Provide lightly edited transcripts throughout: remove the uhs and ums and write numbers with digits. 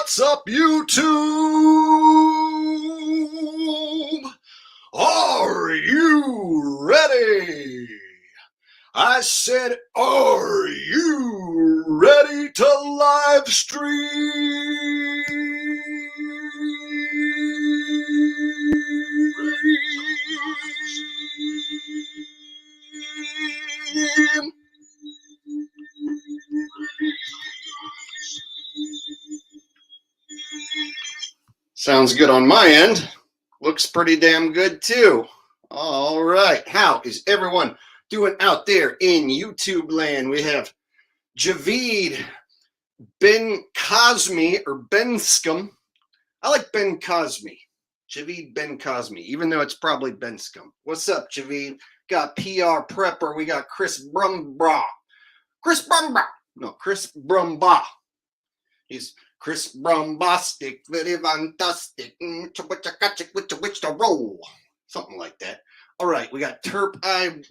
What's up, YouTube? Are you ready? I said, are you ready to live stream? Sounds good on my end. Looks pretty damn good too. All right. How is everyone doing out there in YouTube land? We have Javid Ben Cosme or Benscom. I like Ben Cosme. Javid Ben Cosme, even though it's probably Benscom. What's up, Javid? Got PR Prepper. We got Chris Brumbaugh. Chris Brumbaugh. He's Chris Bombastic, very fantastic, which to roll, something like that. All right, we got Terp Eye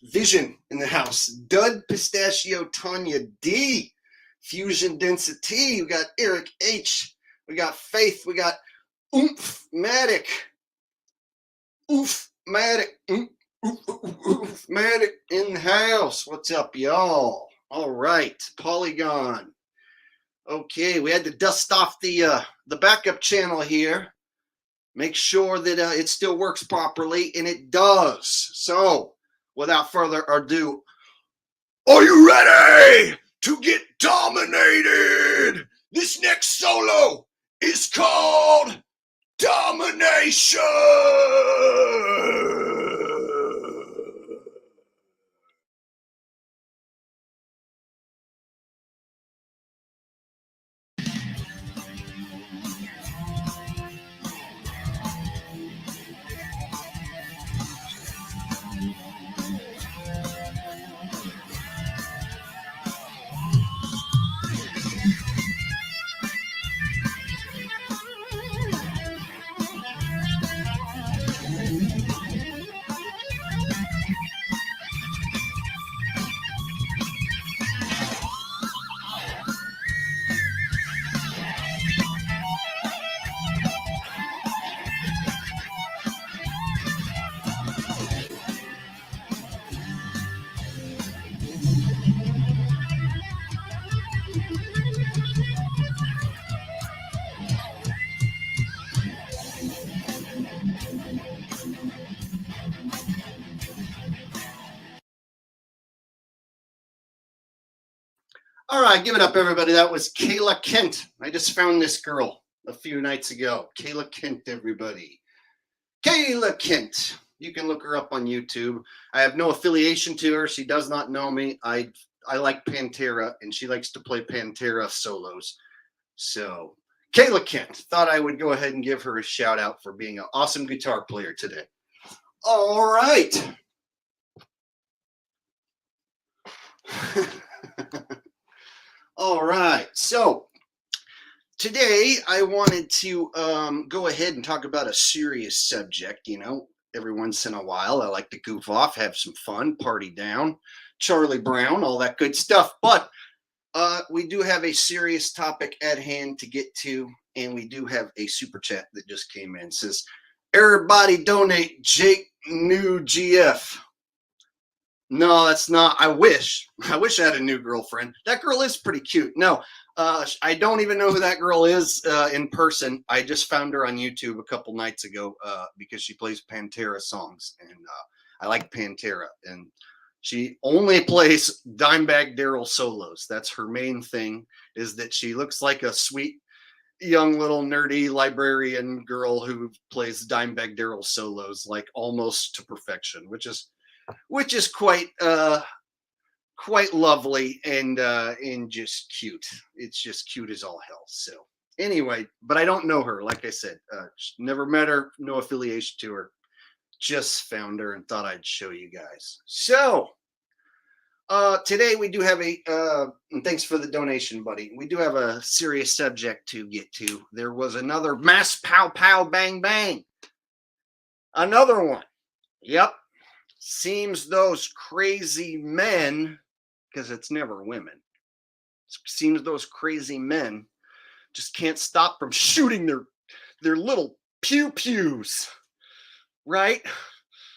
Vision in the house. Dud Pistachio Tanya D, Fusion Density. We got Eric H. We got Faith. We got Oomph-matic. Oomph-matic. Oomph-matic in the house. What's up, y'all? All right, Polygon. Okay, we had to dust off the backup channel here. Make sure that it still works properly, and it does. So, without further ado, are you ready to get dominated? This next solo is called Domination. All right, give it up, everybody. That was Kayla Kent. I just found this girl a few nights ago. Kayla Kent, everybody. Kayla Kent. You can look her up on YouTube. I have no affiliation to her. She does not know me. I like Pantera, and she likes to play Pantera solos. So, Kayla Kent. Thought I would go ahead and give her a shout out for being an awesome guitar player today. All right. All right, so today I wanted to go ahead and talk about a serious subject. You know, every once in a while I like to goof off, have some fun, party down, Charlie Brown, all that good stuff. But we do have a serious topic at hand to get to, and we do have a super chat that just came in. It says, everybody donate Jake New GF. No, that's not. I wish I had a new girlfriend. That girl is pretty cute. No, I don't even know who that girl is in person. I just found her on YouTube a couple nights ago because she plays Pantera songs, and I like Pantera. And she only plays Dimebag Darrell solos. That's her main thing, is that she looks like a sweet, young little nerdy librarian girl who plays Dimebag Darrell solos like almost to perfection, which is quite lovely and just cute. It's just cute as all hell. So anyway, but I don't know her. Like I said, never met her, no affiliation to her. Just found her and thought I'd show you guys. So today we do have and thanks for the donation, buddy. We do have a serious subject to get to. There was another mass pow pow bang bang. Another one. Yep. Seems those crazy men, because it's never women, seems those crazy men just can't stop from shooting their little pew-pews, right?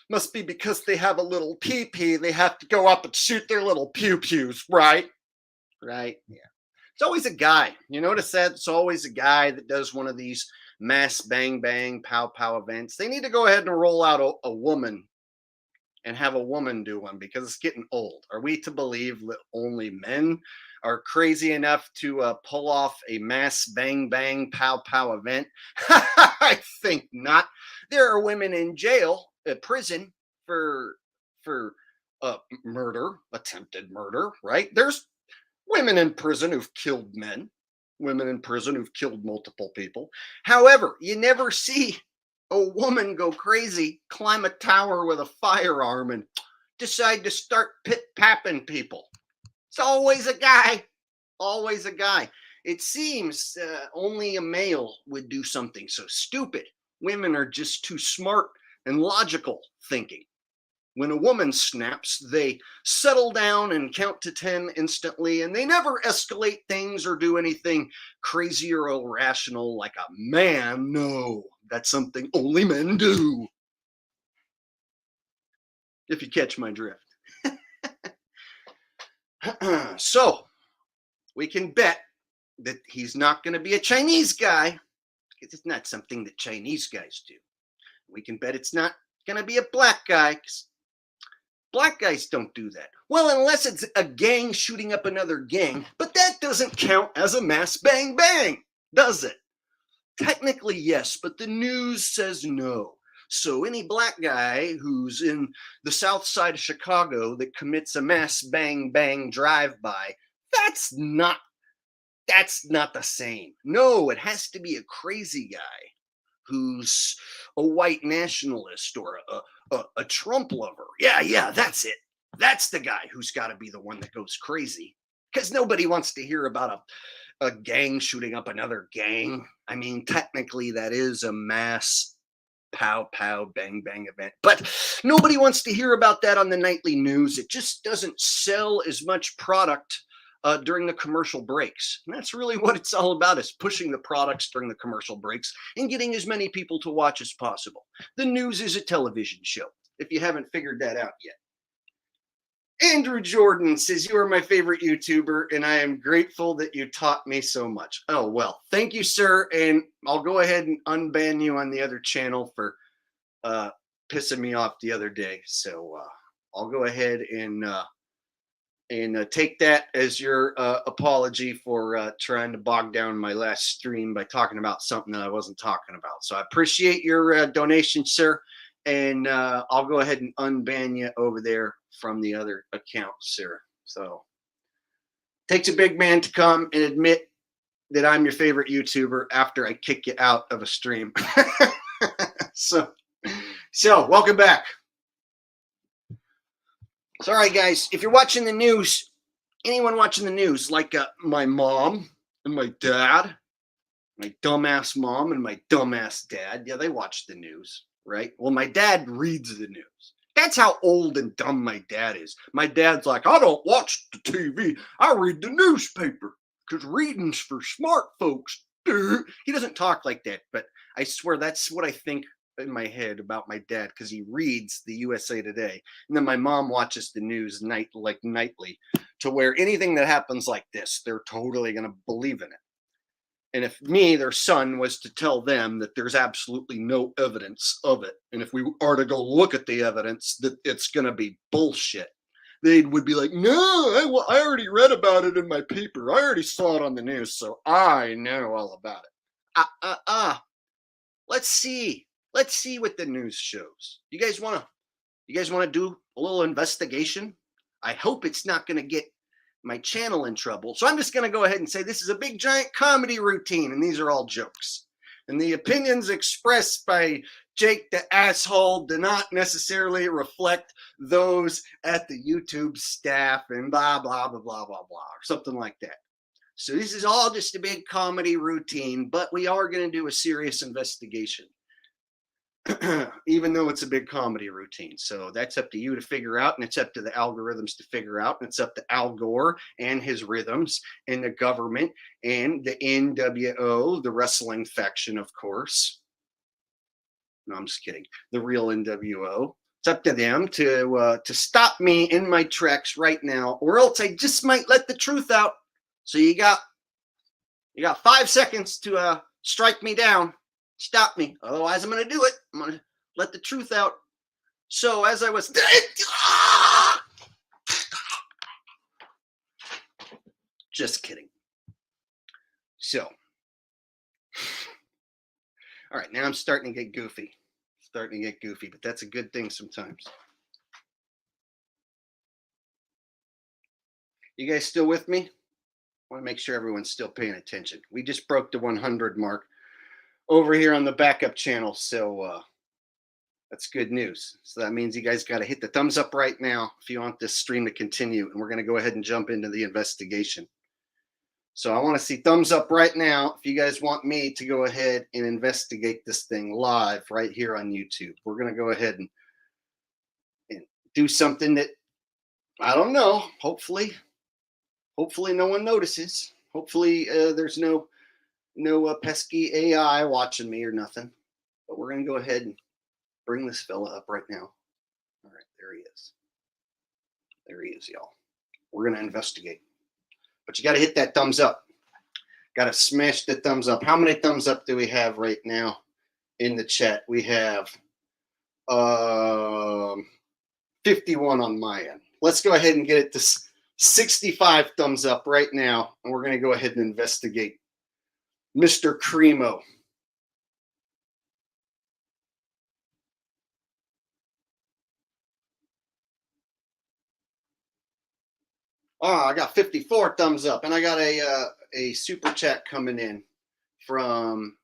Must be because they have a little pee-pee, they have to go up and shoot their little pew-pews, right? Right, yeah. It's always a guy. You notice that? It's always a guy that does one of these mass bang bang pow pow events. They need to go ahead and roll out a woman and have a woman do one because it's getting old. Are we to believe that only men are crazy enough to pull off a mass bang bang pow pow event? I think not. There are women in jail, prison for murder, attempted murder. Right? There's women in prison who've killed men. Women in prison who've killed multiple people. However, you never see a woman go crazy, climb a tower with a firearm, and decide to start pit-papping people. It's always a guy. Always a guy. It seems only a male would do something so stupid. Women are just too smart and logical thinking. When a woman snaps, they settle down and count to 10 instantly, and they never escalate things or do anything crazy or irrational like a man. No, that's something only men do. If you catch my drift. So, we can bet that he's not going to be a Chinese guy, because it's not something that Chinese guys do. We can bet it's not going to be a black guy, because black guys don't do that. Well, unless it's a gang shooting up another gang, but that doesn't count as a mass bang bang, does it? Technically, yes, but the news says no. So any black guy who's in the south side of Chicago that commits a mass bang bang drive-by, that's not the same. No, it has to be a crazy guy who's a white nationalist or a Trump lover. Yeah, that's it. That's the guy who's got to be the one that goes crazy. Because nobody wants to hear about a gang shooting up another gang. I mean, technically, that is a mass pow pow bang bang event. But nobody wants to hear about that on the nightly news. It just doesn't sell as much product during the commercial breaks. And that's really what it's all about, is pushing the products during the commercial breaks and getting as many people to watch as possible. The news is a television show, if you haven't figured that out yet. Andrew Jordan says, you are my favorite YouTuber, and I am grateful that you taught me so much. Oh, well, thank you, sir. And I'll go ahead and unban you on the other channel for pissing me off the other day. So I'll go ahead and take that as your apology for trying to bog down my last stream by talking about something that I wasn't talking about. So I appreciate your donation, sir. And I'll go ahead and unban you over there from the other account, sir. So takes a big man to come and admit that I'm your favorite YouTuber after I kick you out of a stream. So welcome back. Sorry, guys. If you're watching the news, anyone watching the news, like my mom and my dad, my dumbass mom and my dumbass dad, yeah, they watch the news, right? Well, my dad reads the news. That's how old and dumb my dad is. My dad's like, I don't watch the TV. I read the newspaper because reading's for smart folks. He doesn't talk like that, but I swear that's what I think in my head about my dad, because he reads the USA Today, and then my mom watches the news nightly, to where anything that happens like this, they're totally going to believe in it. And if me, their son, was to tell them that there's absolutely no evidence of it, and if we are to go look at the evidence, that it's going to be bullshit, they would be like, no, I already read about it in my paper. I already saw it on the news, so I know all about it. Let's see. Let's see what the news shows. You guys want to do a little investigation? I hope it's not going to get my channel in trouble. So I'm just going to go ahead and say this is a big giant comedy routine, and these are all jokes. And the opinions expressed by Jake the asshole do not necessarily reflect those at the YouTube staff and blah, blah, blah, blah, blah, blah, or something like that. So this is all just a big comedy routine, but we are going to do a serious investigation. even though it's a big comedy routine. So that's up to you to figure out, and it's up to the algorithms to figure out, and it's up to Al Gore and his rhythms and the government and the NWO, the wrestling faction, of course. No, I'm just kidding. The real NWO. It's up to them to stop me in my tracks right now, or else I just might let the truth out. So you got 5 seconds to strike me down, stop me. Otherwise, I'm going to do it. I'm going to let the truth out. So as I was, just kidding. So, all right, now I'm starting to get goofy. But that's a good thing sometimes. You guys still with me? I want to make sure everyone's still paying attention. We just broke the 100 mark over here on the backup channel, so that's good news. So that means you guys got to hit the thumbs up right now if you want this stream to continue, and we're going to go ahead and jump into the investigation. So I want to see thumbs up right now if you guys want me to go ahead and investigate this thing live right here on YouTube. We're going to go ahead and do something that, I don't know, hopefully no one notices. Hopefully there's no pesky AI watching me or nothing. But we're going to go ahead and bring this fella up right now. All right, there he is. There he is, y'all. We're going to investigate. But you got to hit that thumbs up. Got to smash the thumbs up. How many thumbs up do we have right now in the chat? We have 51 on my end. Let's go ahead and get it to 65 thumbs up right now. And we're going to go ahead and investigate Mr. Cremo. Oh, I got 54 thumbs up, and I got a super chat coming in from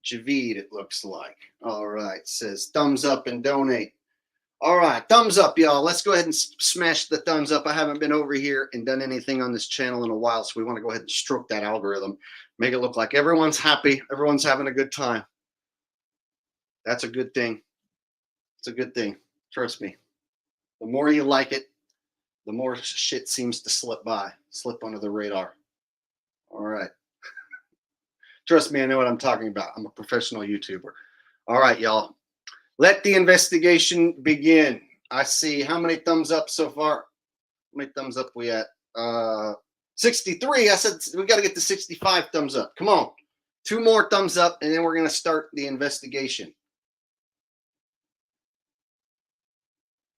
Javid, it looks like. All right, says thumbs up and donate. All right, thumbs up, y'all. Let's go ahead and smash the thumbs up. I haven't been over here and done anything on this channel in a while, so we want to go ahead and stroke that algorithm, make it look like everyone's happy, everyone's having a good time. That's a good thing. It's a good thing. Trust me. The more you like it, the more shit seems to slip under the radar. All right. Trust me, I know what I'm talking about. I'm a professional YouTuber. All right, y'all. Let the investigation begin. I see how many thumbs up so far. How many thumbs up we at? 63. I said we got to get to 65 thumbs up. Come on. 2 more thumbs up, and then we're going to start the investigation.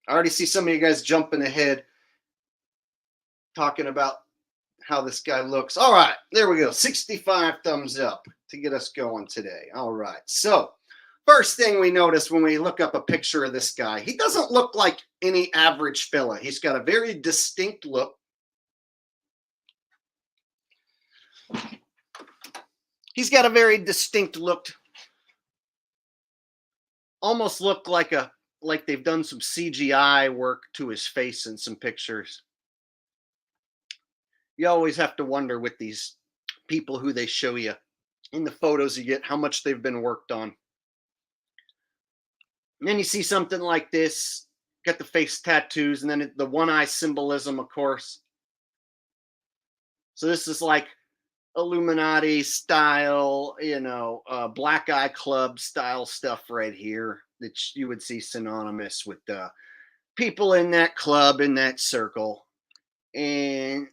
I already see some of you guys jumping ahead, talking about how this guy looks. All right, there we go. 65 thumbs up to get us going today. All right. So first thing we notice when we look up a picture of this guy, he doesn't look like any average fella. He's got a very distinct look. He's got a very distinct look. Almost look like they've done some CGI work to his face in some pictures. You always have to wonder with these people who they show you in the photos you get, how much they've been worked on. And then you see something like this, got the face tattoos, and then the one eye symbolism, of course. So this is like Illuminati style, Black Eye Club style stuff right here that you would see synonymous with the people in that club, in that circle. And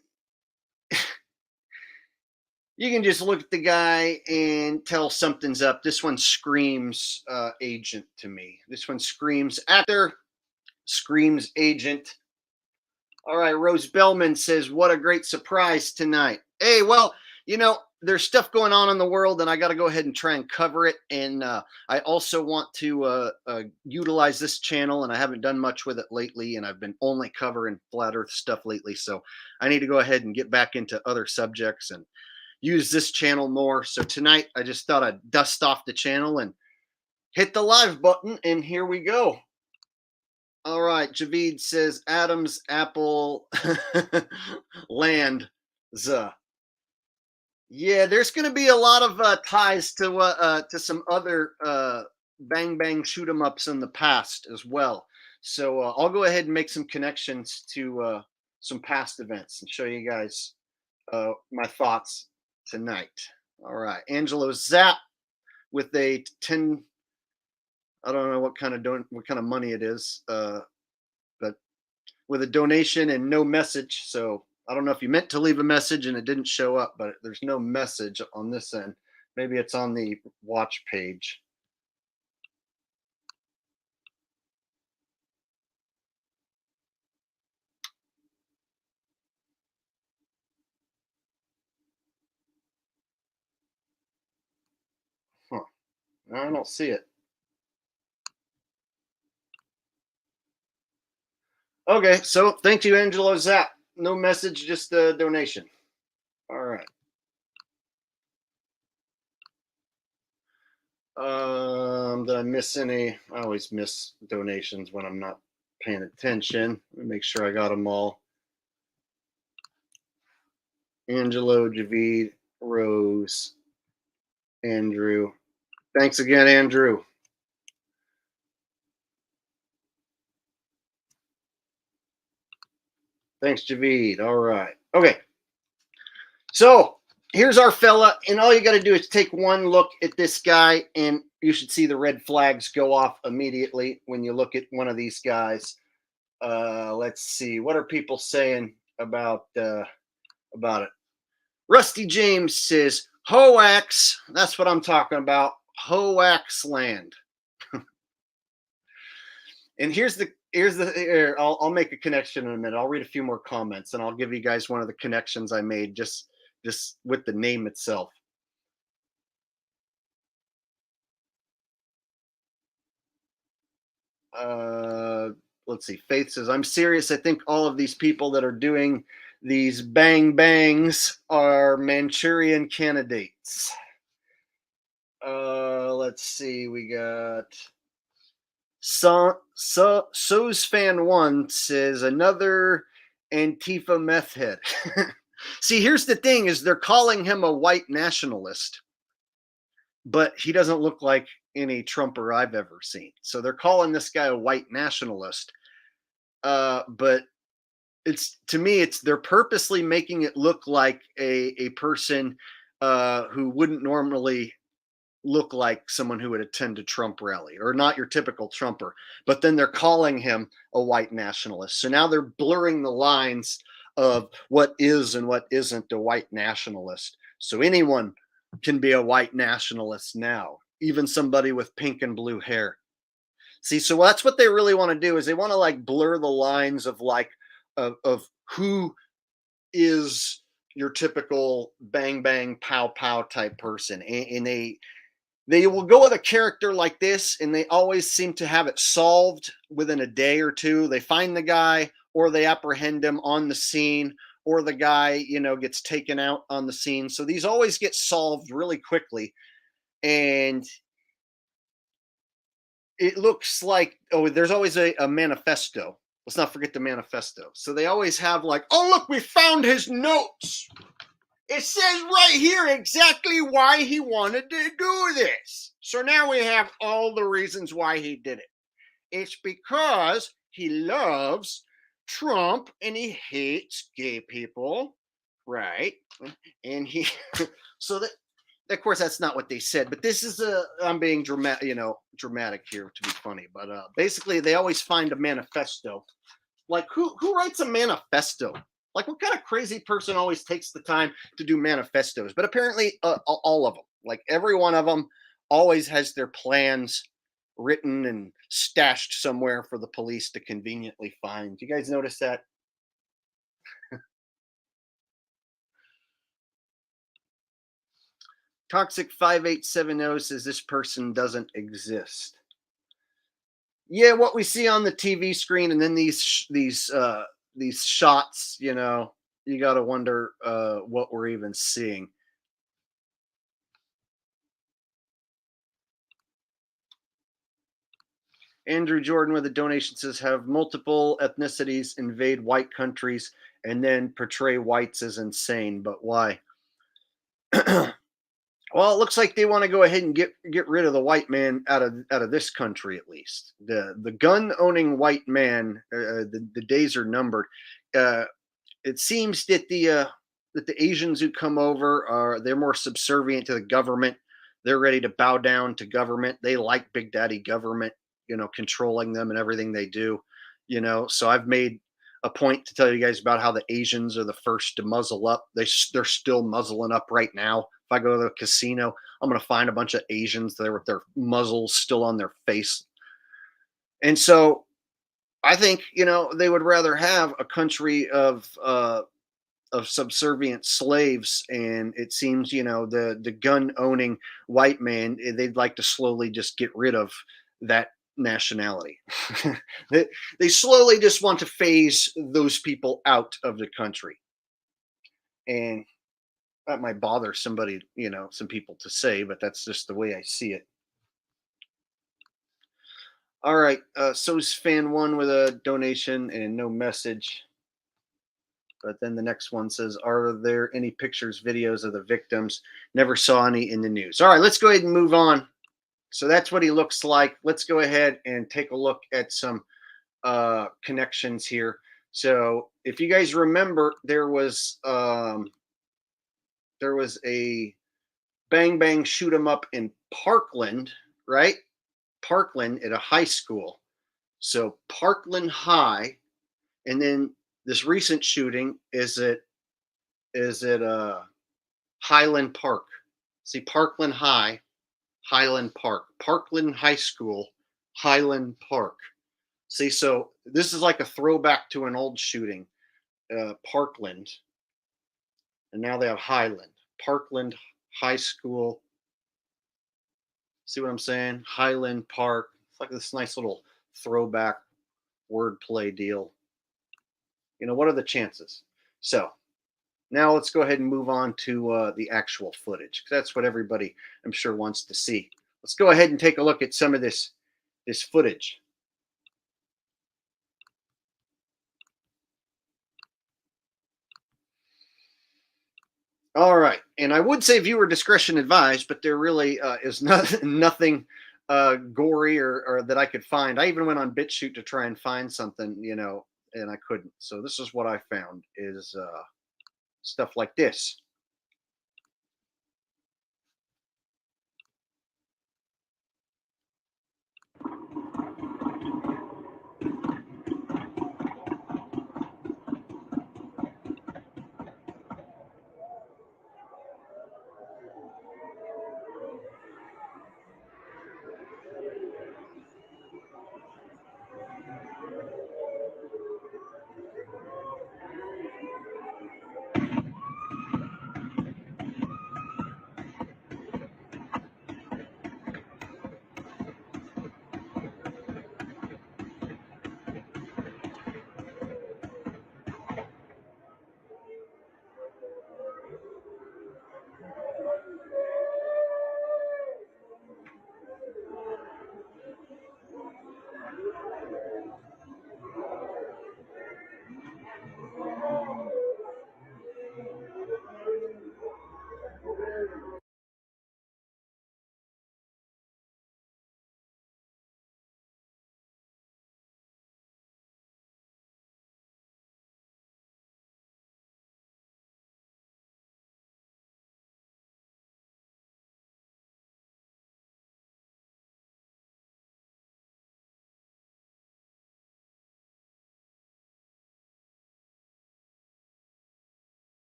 you can just look at the guy and tell something's up. This one screams agent to me. This one screams actor, screams agent. All right, Rose Bellman says, what a great surprise tonight. Hey, well, there's stuff going on in the world, and I got to go ahead and try and cover it. And I also want to utilize this channel, and I haven't done much with it lately, and I've been only covering flat earth stuff lately. So I need to go ahead and get back into other subjects and use this channel more. So tonight I just thought I'd dust off the channel and hit the live button, and here we go. All right, Javid says Adam's Apple Land. Yeah, there's going to be a lot of ties to some other bang bang shoot 'em ups in the past as well. So I'll go ahead and make some connections to some past events and show you guys my thoughts tonight. All right, Angelo Zapp with a 10. I don't know what kind of money it is, but with a donation and no message. So I don't know if you meant to leave a message and it didn't show up, but there's no message on this end. Maybe it's on the watch page. Huh. I don't see it. Okay, so thank you, Angelo Zapp. No message, just a donation. All right. Did I miss any? I always miss donations when I'm not paying attention. Let me make sure I got them all. Angelo, Javid, Rose, Andrew. Thanks again, Andrew. Thanks, Javid. All right. Okay. So here's our fella, and all you got to do is take one look at this guy, and you should see the red flags go off immediately when you look at one of these guys. Let's see. What are people saying about it? Rusty James says, Hoax. That's what I'm talking about. Hoax-Land. And here, I'll make a connection in a minute. I'll read a few more comments and I'll give you guys one of the connections I made just with the name itself. Let's see. Faith says, I'm serious. I think all of these people that are doing these bang bangs are Manchurian candidates. Let's see. We got So's fan one says another Antifa meth head. See, here's the thing: is they're calling him a white nationalist, but he doesn't look like any Trumper I've ever seen. So they're calling this guy a white nationalist. But it's to me, it's they're purposely making it look like a person who wouldn't normally look like someone who would attend a Trump rally or not your typical Trumper, but then they're calling him a white nationalist. So now they're blurring the lines of what is and what isn't a white nationalist. So anyone can be a white nationalist now, even somebody with pink and blue hair. See, so that's what they really want to do is they want to like blur the lines of like of who is your typical bang bang pow pow type person, and they will go with a character like this and they always seem to have it solved within a day or two. They find the guy or they apprehend him on the scene or the guy, gets taken out on the scene. So these always get solved really quickly. And it looks like, there's always a manifesto. Let's not forget the manifesto. So they always have like, oh, look, we found his notes. It says right here exactly why he wanted to do this. So now we have all the reasons why he did it. It's because he loves Trump and he hates gay people, right? And he, so that, of course, that's not what they said, but this is I'm being dramatic here to be funny. But basically, they always find a manifesto. Like who writes a manifesto? Like, what kind of crazy person always takes the time to do manifestos? But apparently, all of them, like every one of them, always has their plans written and stashed somewhere for the police to conveniently find. Do you guys notice that? Toxic 5870 says this person doesn't exist. Yeah, what we see on the TV screen, and then these shots, you got to wonder what we're even seeing. Andrew Jordan with a donation says, have multiple ethnicities invade white countries and then portray whites as insane. But why? Well, it looks like they want to go ahead and get rid of the white man out of this country at least. The gun owning white man, the days are numbered. Uh, it seems that the Asians who come over they're more subservient to the government. They're ready to bow down to government. They like Big Daddy government, controlling them and everything they do. So I've made a point to tell you guys about how the Asians are the first to muzzle up. They're still muzzling up right now. If I go to the casino, I'm going to find a bunch of Asians there with their muzzles still on their face. And so I think they would rather have a country of subservient slaves, and it seems the gun owning white man, they'd like to slowly just get rid of that nationality. they, they slowly just want to phase those people out of the country, and that might bother somebody, some people to say, but that's just the way I see it. All right, so's fan one with a donation and no message. But then the next one says, "Are there any pictures, videos of the victims? Never saw any in the news." All right, let's go ahead and move on. So that's what he looks like. Let's go ahead and take a look at some connections here. So if you guys remember, there was a bang bang shoot 'em up in Parkland, right? Parkland at a high school. So Parkland High, and then this recent shooting is at Highland Park. See, Parkland High, Highland Park, Parkland High School, Highland Park. See, so this is like a throwback to an old shooting, Parkland, and now they have Highland, Parkland High School. See what I'm saying? Highland Park. It's like this nice little throwback wordplay deal. What are the chances? So now let's go ahead and move on to the actual footage, because that's what everybody, I'm sure, wants to see. Let's go ahead and take a look at some of this footage. All right, and I would say viewer discretion advised, but there really is nothing gory or that I could find. I even went on BitChute to try and find something, and I couldn't. So this is what I found: is stuff like this.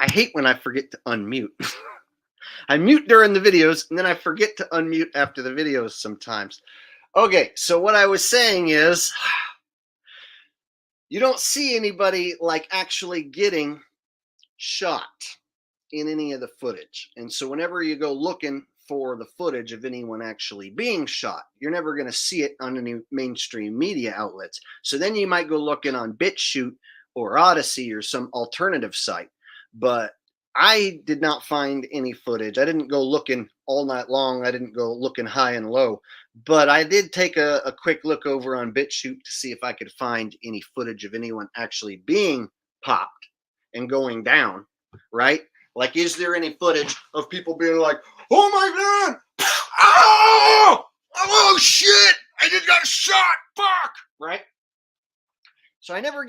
I hate when I forget to unmute. I mute during the videos and then I forget to unmute after the videos sometimes. Okay, so what I was saying is you don't see anybody like actually getting shot in any of the footage. And so whenever you go looking for the footage of anyone actually being shot, you're never going to see it on any mainstream media outlets. So then you might go looking on BitChute or Odyssey or some alternative site. But I did not find any footage. I didn't go looking all night long. I didn't go looking high and low. But I did take a quick look over on BitChute to see if I could find any footage of anyone actually being popped and going down, right? Like, is there any footage of people being like, oh my God, oh shit, I just got shot, fuck, right? So I never,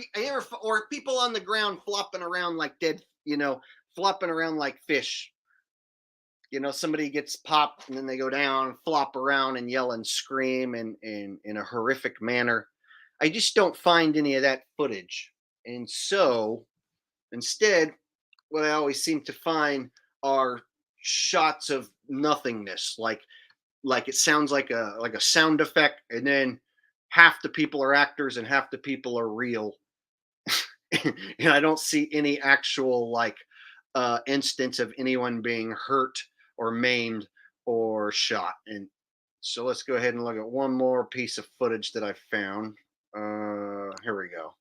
or people on the ground flopping around like dead, flopping around like fish. Somebody gets popped and then they go down, flop around and yell and scream in a horrific manner. I just don't find any of that footage. And so instead, what I always seem to find are shots of nothingness, like it sounds like a sound effect, and then half the people are actors and half the people are real. And I don't see any actual instance of anyone being hurt or maimed or shot. And so let's go ahead and look at one more piece of footage that I found. Here we go.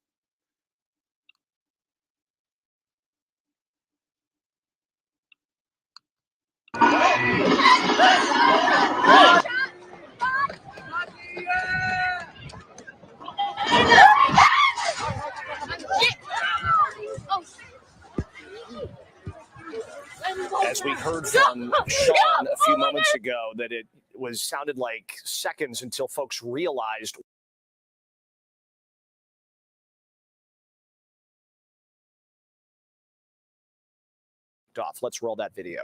As we heard from Sean a few moments ago, that it sounded like seconds until folks realized. Off. Let's roll that video.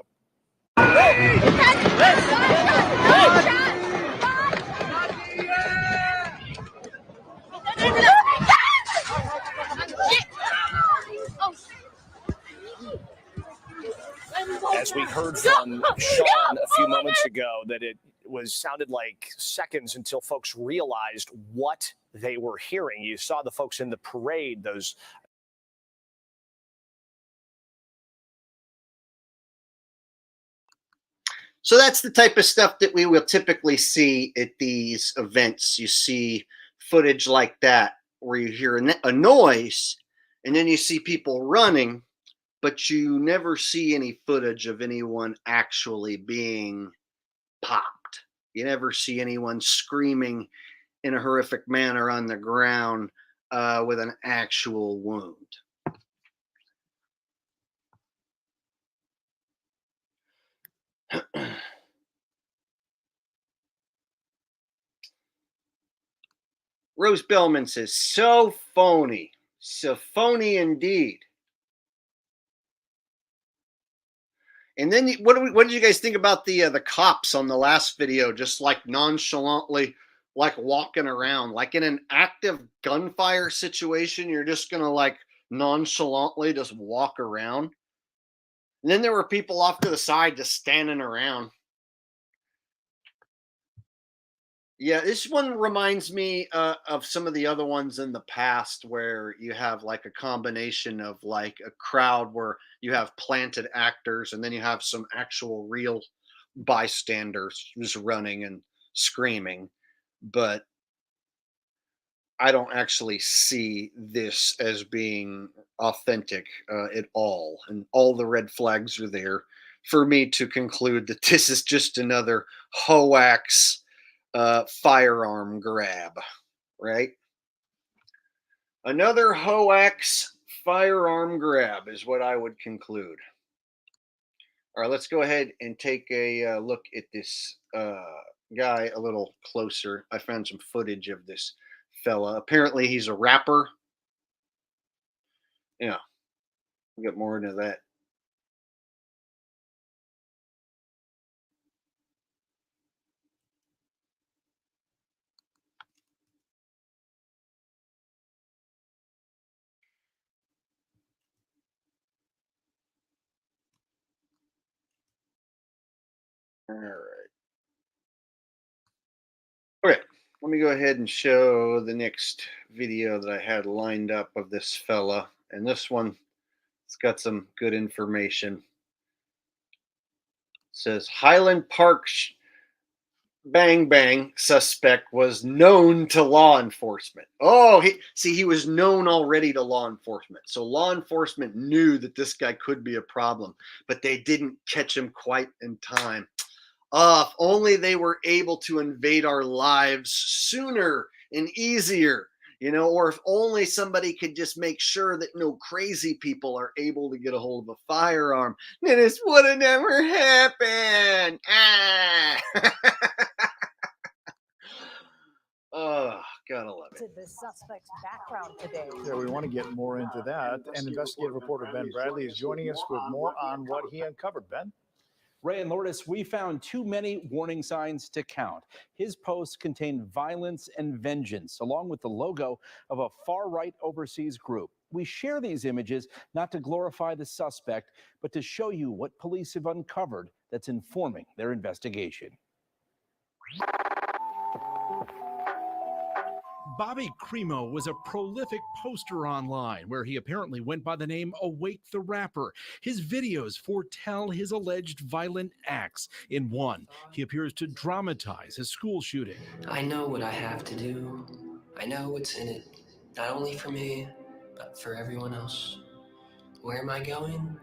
As we heard from Sean a few moments ago, that it sounded like seconds until folks realized what they were hearing. You saw the folks in the parade, those. So that's the type of stuff that we will typically see at these events. You see footage like that where you hear a noise and then you see people running, but you never see any footage of anyone actually being popped. You never see anyone screaming in a horrific manner on the ground with an actual wound. Rose Bellman says, so phony. So phony indeed. And then what did you guys think about the cops on the last video, just like nonchalantly like walking around, like in an active gunfire situation, you're just gonna like nonchalantly just walk around. And then there were people off to the side just standing around. Yeah, this one reminds me of some of the other ones in the past where you have like a combination of like a crowd where you have planted actors and then you have some actual real bystanders just running and screaming. But I don't actually see this as being authentic at all. And all the red flags are there for me to conclude that this is just another hoax firearm grab, right? Another hoax firearm grab is what I would conclude. All right, let's go ahead and take a look at this guy a little closer. I found some footage of this fella. Apparently, he's a rapper. Yeah, we'll get more into that. All right. Okay, let me go ahead and show the next video that I had lined up of this fella. And this one, it's got some good information. It says Highland Park bang bang suspect was known to law enforcement. Oh, he was known already to law enforcement. So law enforcement knew that this guy could be a problem, but they didn't catch him quite in time. If only they were able to invade our lives sooner and easier, or if only somebody could just make sure that no crazy people are able to get a hold of a firearm, then this would have never happened. Oh, gotta love it. The suspect's background today. Yeah, we want to get more into that. And investigative reporter Ben Bradley is joining us with more on what he uncovered. Ben? Ray and Lourdes, we found too many warning signs to count. His posts contain violence and vengeance, along with the logo of a far-right overseas group. We share these images not to glorify the suspect, but to show you what police have uncovered that's informing their investigation. Bobby Cremo was a prolific poster online where he apparently went by the name Awake the Rapper. His videos foretell his alleged violent acts. In one, he appears to dramatize a school shooting. I know what I have to do. I know what's in it, not only for me, but for everyone else. Where am I going?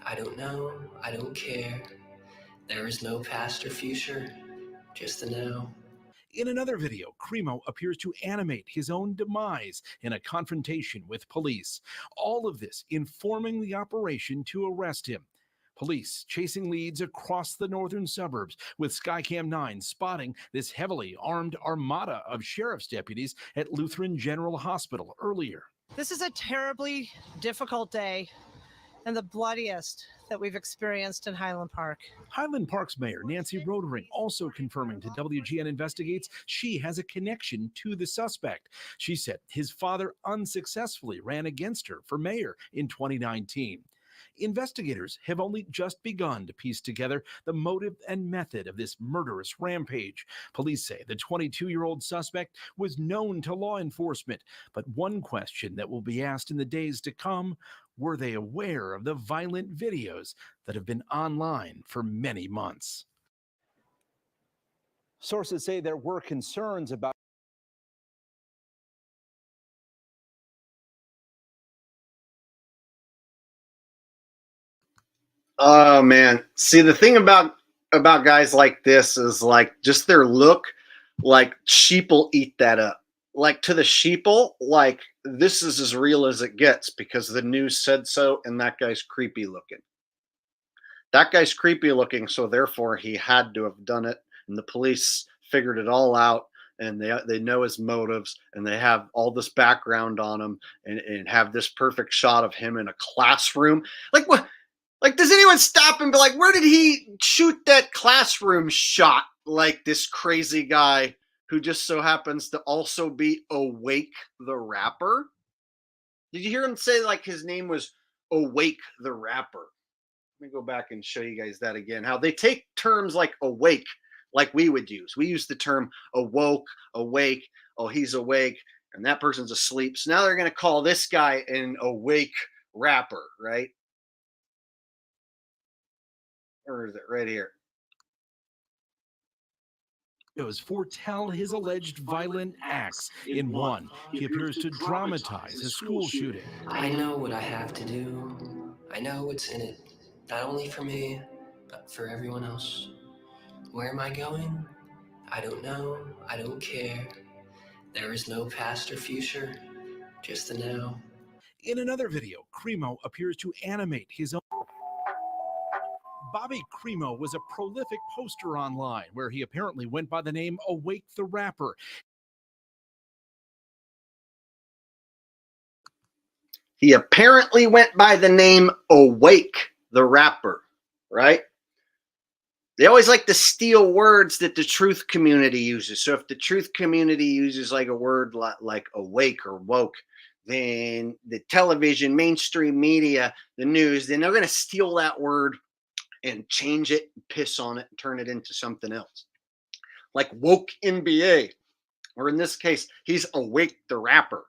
I don't know. I don't care. There is no past or future, just the now. In another video, Cremo appears to animate his own demise in a confrontation with police. All of this informing the operation to arrest him. Police chasing leads across the northern suburbs, with Skycam 9 spotting this heavily armed armada of sheriff's deputies at Lutheran General Hospital earlier. This is a terribly difficult day and the bloodiest that we've experienced in Highland Park. Highland Park's Mayor Nancy Rodering also confirming to WGN Investigates she has a connection to the suspect. She said his father unsuccessfully ran against her for mayor in 2019. Investigators have only just begun to piece together the motive and method of this murderous rampage. Police say the 22-year-old suspect was known to law enforcement, but one question that will be asked in the days to come: were they aware of the violent videos that have been online for many months? Sources say there were concerns about Oh man. See, the thing about guys like this is like just their look, like sheeple eat that up. Like to the sheeple, like this is as real as it gets because the news said so, and that guy's creepy looking. That guy's creepy looking, so therefore he had to have done it, and the police figured it all out, and they know his motives, and they have all this background on him, and have this perfect shot of him in a classroom. Like what? Like, does anyone stop and be like, where did he shoot that classroom shot? Like this crazy guy who just so happens to also be Awake the Rapper. Did you hear him say like his name was Awake the Rapper? Let me go back and show you guys that again. How they take terms like awake, like we would use. We use the term awoke, awake. Oh, he's awake, and that person's asleep. So now they're going to call this guy an awake rapper, right? Or is it right here? Videos foretell his alleged violent acts. In one, he appears to dramatize a school shooting. I know what I have to do. I know what's in it, not only for me, but for everyone else. Where am I going? I don't know. I don't care. There is no past or future, just the now. In another video, Cremo appears to animate his own. Bobby Cremo was a prolific poster online where he apparently went by the name Awake the Rapper. He apparently went by the name Awake the Rapper, right? They always like to steal words that the truth community uses. So if the truth community uses like a word like awake or woke, then the television, mainstream media, the news, then they're going to steal that word and change it, piss on it, and turn it into something else. Like woke NBA, or in this case, he's Awake the rapper.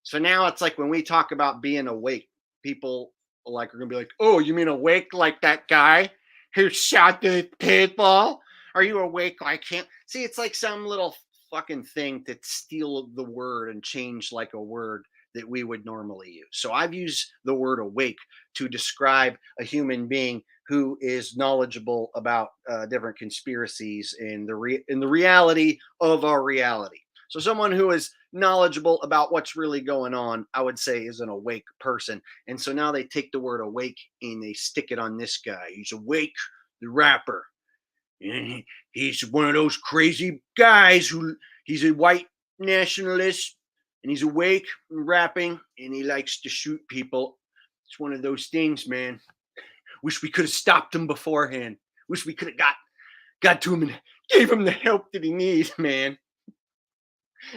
So now it's like when we talk about being awake, people like are gonna be like, "Oh, you mean awake like that guy who shot the people? Are you awake like him?" See, it's like some little fucking thing to steal the word and change like a word that we would normally use. So I've used the word awake to describe a human being who is knowledgeable about different conspiracies in the reality of our reality. So someone who is knowledgeable about what's really going on, I would say, is an awake person. And so now they take the word awake and they stick it on this guy. He's awake, the rapper. He's one of those crazy guys who he's a white nationalist and he's awake and rapping and he likes to shoot people. It's one of those things, man. Wish we could have stopped him beforehand. Wish we could have got to him and gave him the help that he needs, man.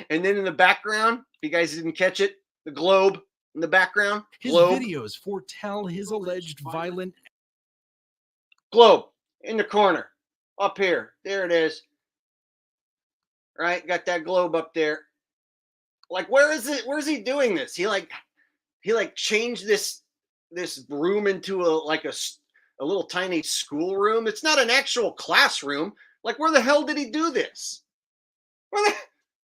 And then in the background, if you guys didn't catch it, the globe in the background. His Globe. videos foretell his alleged violent. Globe in the corner. Up here. There it is. Right? Got that globe up there. Like, where is it? Where's he doing this? He changed this room into a little tiny schoolroom. It's not an actual classroom. Like, where the hell did he do this?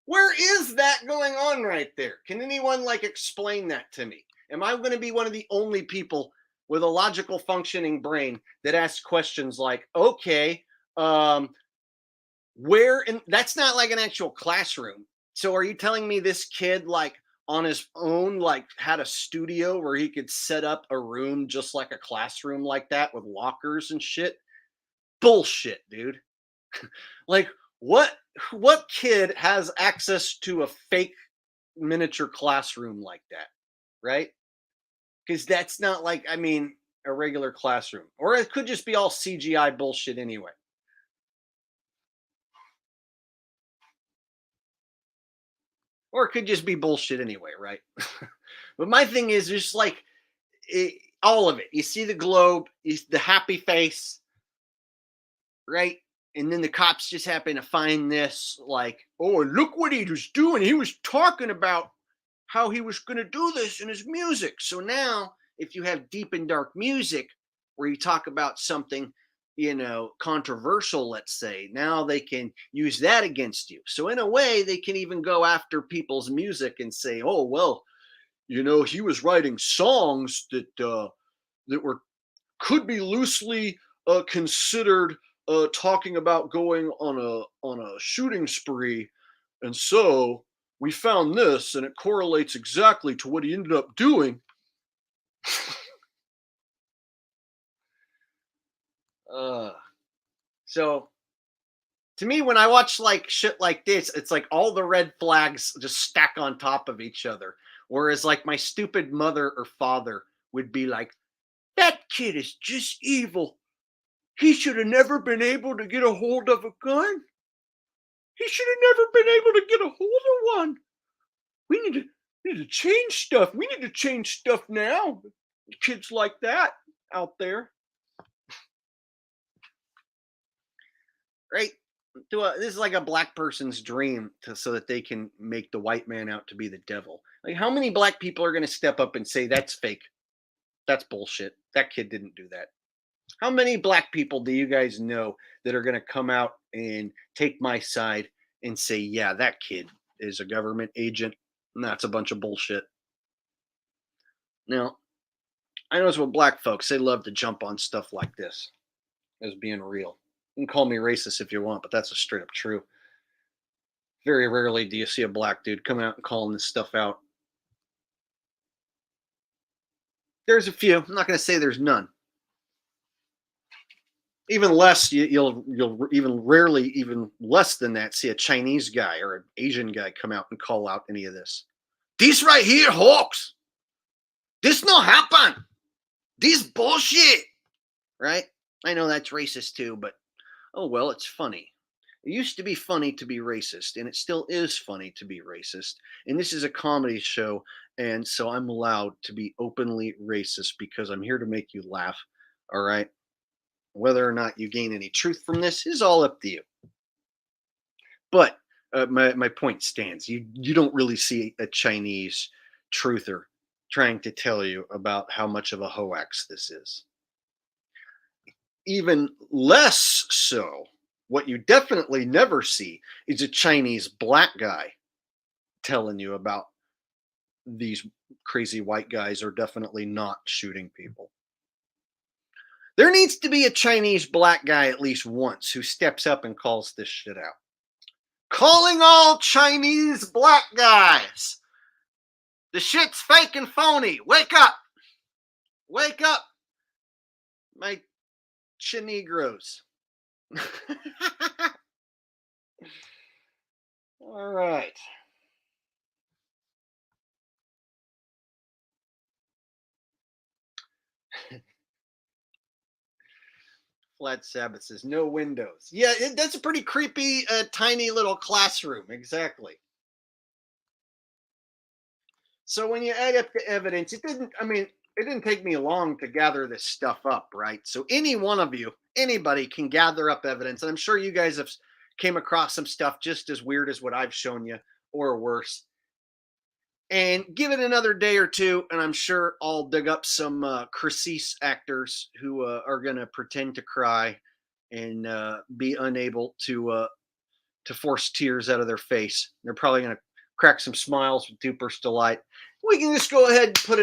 Where is that going on right there? Can anyone explain that to me? Am I going to be one of the only people with a logical functioning brain that asks questions like, okay, that's not like an actual classroom. So are you telling me this kid on his own had a studio where he could set up a room just like a classroom like that with lockers and shit? Bullshit, dude. What kid has access to a fake miniature classroom like that, right? Because that's not a regular classroom. Or it could just be all CGI bullshit anyway. Or it could just be bullshit anyway, right? But my thing is just all of it. You see the globe, the happy face, right? And then the cops just happen to find this, oh, look what he was doing. He was talking about how he was going to do this in his music. So now, if you have deep and dark music where you talk about something, controversial, let's say, now they can use that against you. So in a way, they can even go after people's music and say, oh, well, he was writing songs that could be loosely considered talking about going on a shooting spree, and so we found this, and it correlates exactly to what he ended up doing. So to me, when I watch shit like this, it's like all the red flags just stack on top of each other. Whereas my stupid mother or father would be like, that kid is just evil. He should have never been able to get a hold of a gun. He should have never been able to get a hold of one. We need to change stuff. We need to change stuff now. Kids like that out there. Right? This is like a black person's dream so that they can make the white man out to be the devil. How many black people are going to step up and say, that's fake? That's bullshit. That kid didn't do that. How many black people do you guys know that are going to come out and take my side and say, yeah, that kid is a government agent and that's a bunch of bullshit? Now, I know it's what black folks, they love to jump on stuff like this as being real. You can call me racist if you want, but that's a straight up true. Very rarely do you see a black dude come out and calling this stuff out. There's a few. I'm not going to say there's none. Even less, you'll even rarely, even less than that, see a Chinese guy or an Asian guy come out and call out any of this. This right here, hoax. This no happen. This bullshit. Right? I know that's racist too, but oh well, it's funny. It used to be funny to be racist, and it still is funny to be racist. And this is a comedy show, and so I'm allowed to be openly racist because I'm here to make you laugh. All right? Whether or not you gain any truth from this is all up to you. But my point stands. You don't really see a Chinese truther trying to tell you about how much of a hoax this is. Even less so, what you definitely never see is a Chinese black guy telling you about these crazy white guys are definitely not shooting people. There needs to be a Chinese black guy at least once who steps up and calls this shit out. Calling all Chinese black guys. The shit's fake and phony. Wake up. Wake up, my chinegros. All right. Flat Sabbath says no windows. Yeah, that's a pretty creepy, tiny little classroom. Exactly. So when you add up the evidence, it didn't take me long to gather this stuff up, right? So any one of you, anybody can gather up evidence. And I'm sure you guys have came across some stuff just as weird as what I've shown you or worse. And give it another day or two, and I'm sure I'll dig up some crisis actors who are going to pretend to cry and be unable to force tears out of their face. They're probably going to crack some smiles with duper's delight. We can just go ahead and put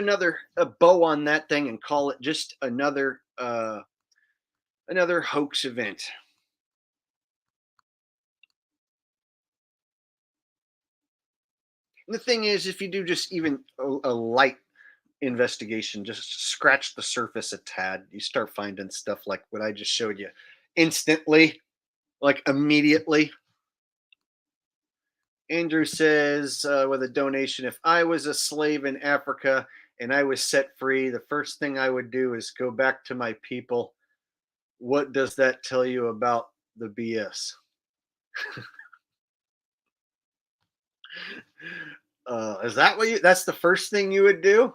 a bow on that thing and call it just another hoax event. And the thing is, if you do just even a light investigation, just scratch the surface a tad, you start finding stuff like what I just showed you instantly, like immediately. Andrew says with a donation, if I was a slave in Africa and I was set free, the first thing I would do is go back to my people. What does that tell you about the BS? Is that that's the first thing you would do?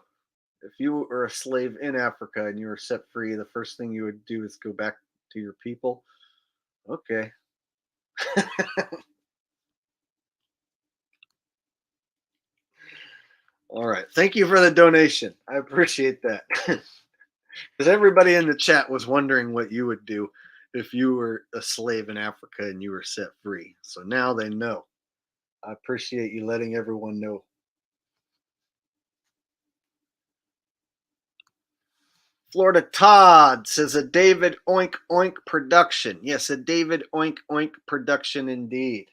If you were a slave in Africa and you were set free, the first thing you would do is go back to your people? Okay. All right. Thank you for the donation. I appreciate that. Because everybody in the chat was wondering what you would do if you were a slave in Africa and you were set free. So now they know. I appreciate you letting everyone know. Florida Todd says a David Oink Oink production. Yes, a David Oink Oink production indeed.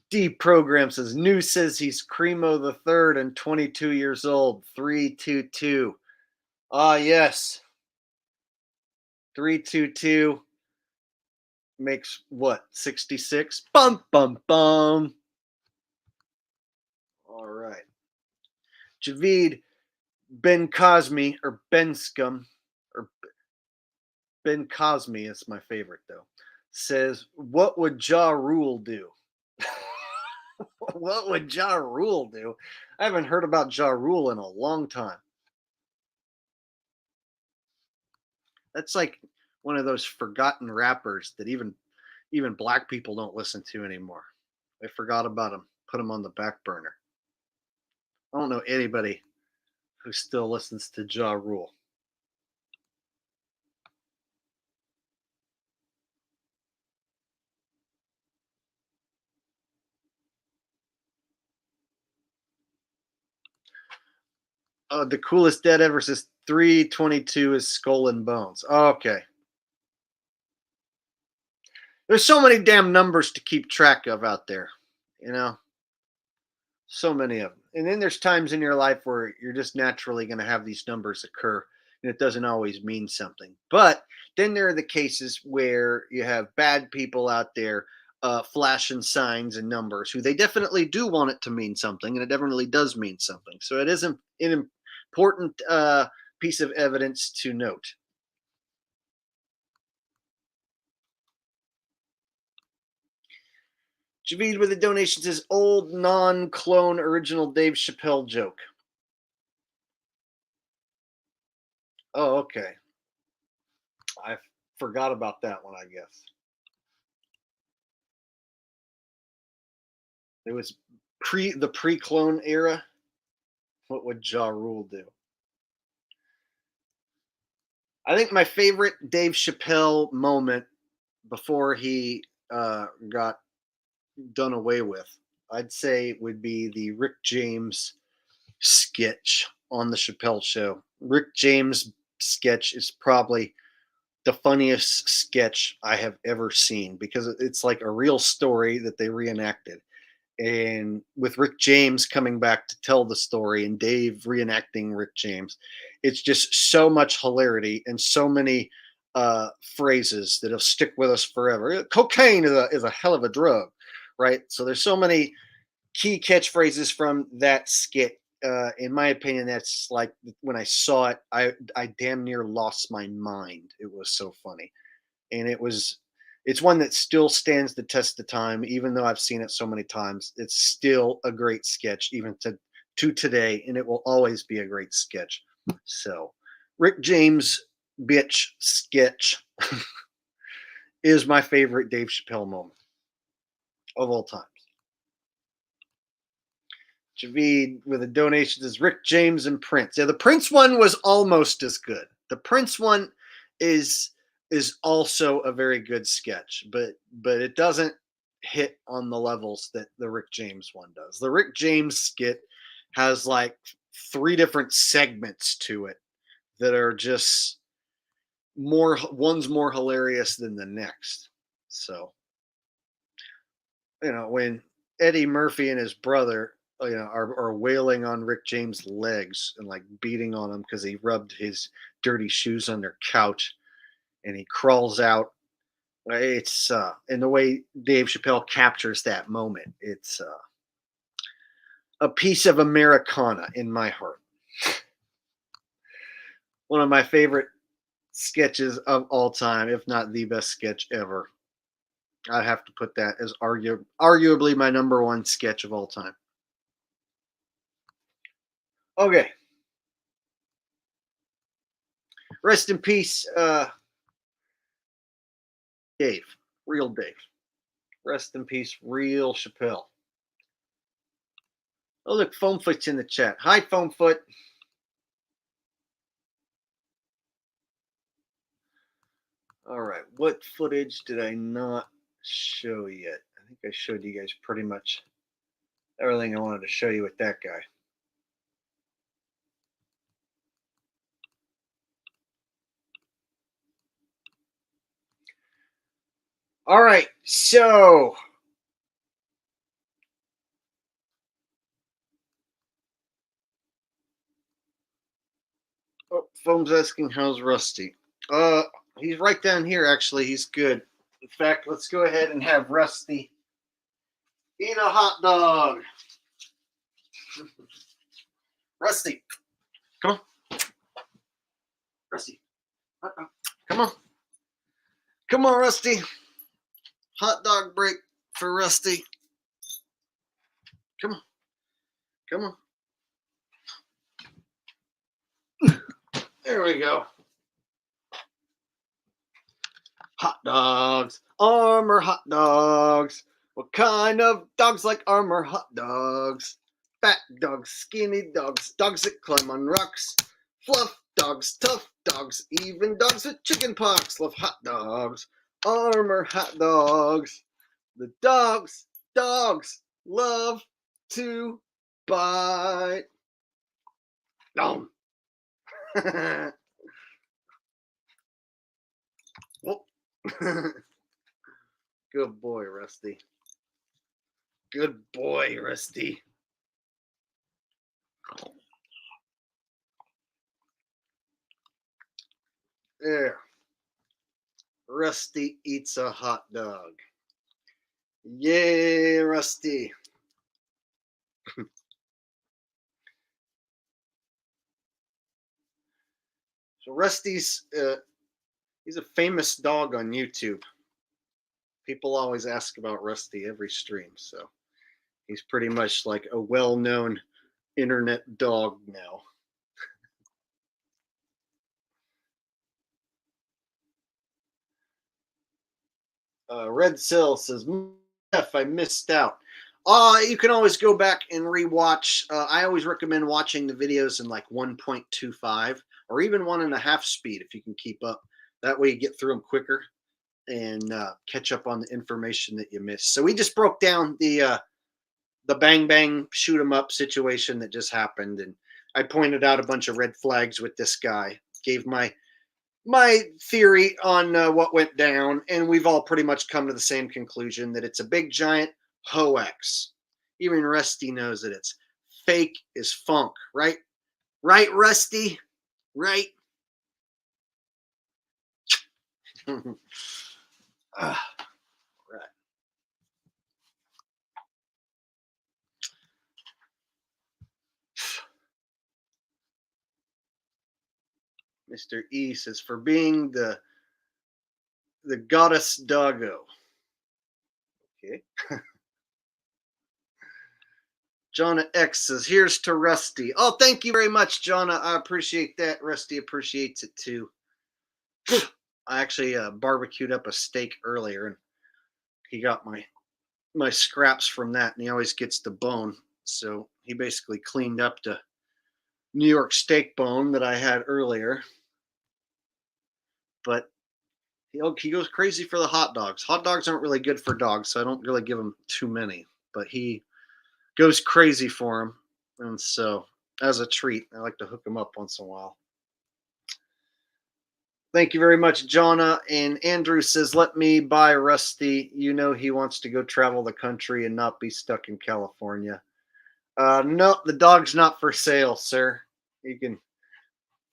D program says New says he's Cremo the Third and 22 years old. 322. Ah, yes. 322 makes what? 66? Bum bum bum. All right. Javid Ben Cosme or Ben Scum or Ben Cosme is my favorite though. Says, what would Ja Rule do? What would Ja Rule do? I haven't heard about Ja Rule in a long time. That's like one of those forgotten rappers that even black people don't listen to anymore. They forgot about him, put him on the back burner. I don't know anybody who still listens to Ja Rule. The coolest dead ever says 322 is Skull and Bones. Okay. There's so many damn numbers to keep track of out there, you know? So many of them. And then there's times in your life where you're just naturally going to have these numbers occur, and it doesn't always mean something. But then there are the cases where you have bad people out there flashing signs and numbers who they definitely do want it to mean something, and it definitely does mean something. So it is an important piece of evidence to note. Javid with a donation says old non-clone original Dave Chappelle joke. Oh, okay. I forgot about that one, I guess. It was the pre-clone era. What would Ja Rule do? I think my favorite Dave Chappelle moment before he got done away with, I'd say would be the Rick James sketch on the Chappelle Show. Rick James sketch is probably the funniest sketch I have ever seen because it's like a real story that they reenacted. And with Rick James coming back to tell the story and Dave reenacting Rick James, it's just so much hilarity and so many phrases that'll stick with us forever. Cocaine is a hell of a drug, right? So there's so many key catchphrases from that skit. In my opinion, that's like when I saw it, I damn near lost my mind. It was so funny, and it's one that still stands the test of time, even though I've seen it so many times. It's still a great sketch, even to today, and it will always be a great sketch. So, Rick James bitch sketch is my favorite Dave Chappelle moment of all time. Javid with a donation says Rick James and Prince. Yeah, the Prince one was almost as good. The Prince one is also a very good sketch, but it doesn't hit on the levels that the Rick James one does. The Rick James skit has like 3 different segments to it that are just one's more hilarious than the next. So, when Eddie Murphy and his brother are wailing on Rick James' legs and like beating on him because he rubbed his dirty shoes on their couch, and he crawls out. It's and the way Dave Chappelle captures that moment, it's a piece of Americana in my heart. One of my favorite sketches of all time, if not the best sketch ever. I'd have to put that as arguably my number 1 sketch of all time. Okay. Rest in peace, Dave. Real Dave. Rest in peace, real Chappelle. Oh, look, Foamfoot's in the chat. Hi, Foamfoot. All right. What footage did I not show yet? I think I showed you guys pretty much everything I wanted to show you with that guy. All right, so Foam's asking how's Rusty. He's right down here. Actually, he's good. In fact, let's go ahead and have Rusty eat a hot dog. Rusty, come on. Rusty, come on. Come on, Rusty. Hot dog break for Rusty. Come on. Come on. There we go. Hot dogs. Armor hot dogs. What kind of dogs like Armor hot dogs? Fat dogs, skinny dogs, dogs that climb on rocks. Fluff dogs, tough dogs, even dogs with chicken pox love hot dogs. Armor hot dogs. The dogs love to bite. Nom. Good boy, Rusty. Good boy, Rusty. There. Rusty eats a hot dog. Yay, Rusty. So Rusty's he's a famous dog on YouTube. People always ask about Rusty every stream, so he's pretty much like a well-known internet dog now. Red Cell says, F, I missed out. You can always go back and rewatch. I always recommend watching the videos in like 1.25 or even 1.5 speed if you can keep up. That way you get through them quicker and catch up on the information that you missed. So we just broke down the bang bang shoot 'em up situation that just happened, and I pointed out a bunch of red flags with this guy. Gave my theory on what went down, and we've all pretty much come to the same conclusion that it's a big giant hoax. Even Rusty knows that it's fake as funk, right? Right, Rusty? Right? Right. Mr. E says, for being the goddess doggo. Okay. Jonna X says, here's to Rusty. Oh, thank you very much, Jonna. I appreciate that. Rusty appreciates it too. I actually barbecued up a steak earlier, and he got my scraps from that, and he always gets the bone. So he basically cleaned up the New York steak bone that I had earlier. But he goes crazy for the hot dogs. Hot dogs aren't really good for dogs, so I don't really give him too many. But he goes crazy for them. And so, as a treat, I like to hook him up once in a while. Thank you very much, Jonna. And Andrew says, let me buy Rusty. You know he wants to go travel the country and not be stuck in California. No, the dog's not for sale, sir. You can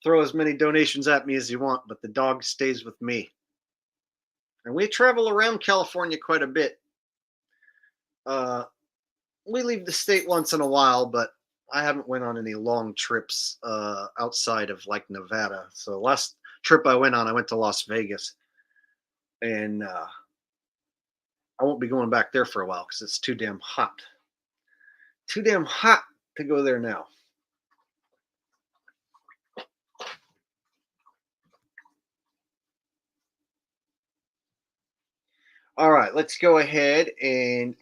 throw as many donations at me as you want, but the dog stays with me. And we travel around California quite a bit. We leave the state once in a while, but I haven't went on any long trips outside of like Nevada. So last trip I went on, I went to Las Vegas, and I won't be going back there for a while because it's too damn hot. Too damn hot to go there now. All right, let's go ahead and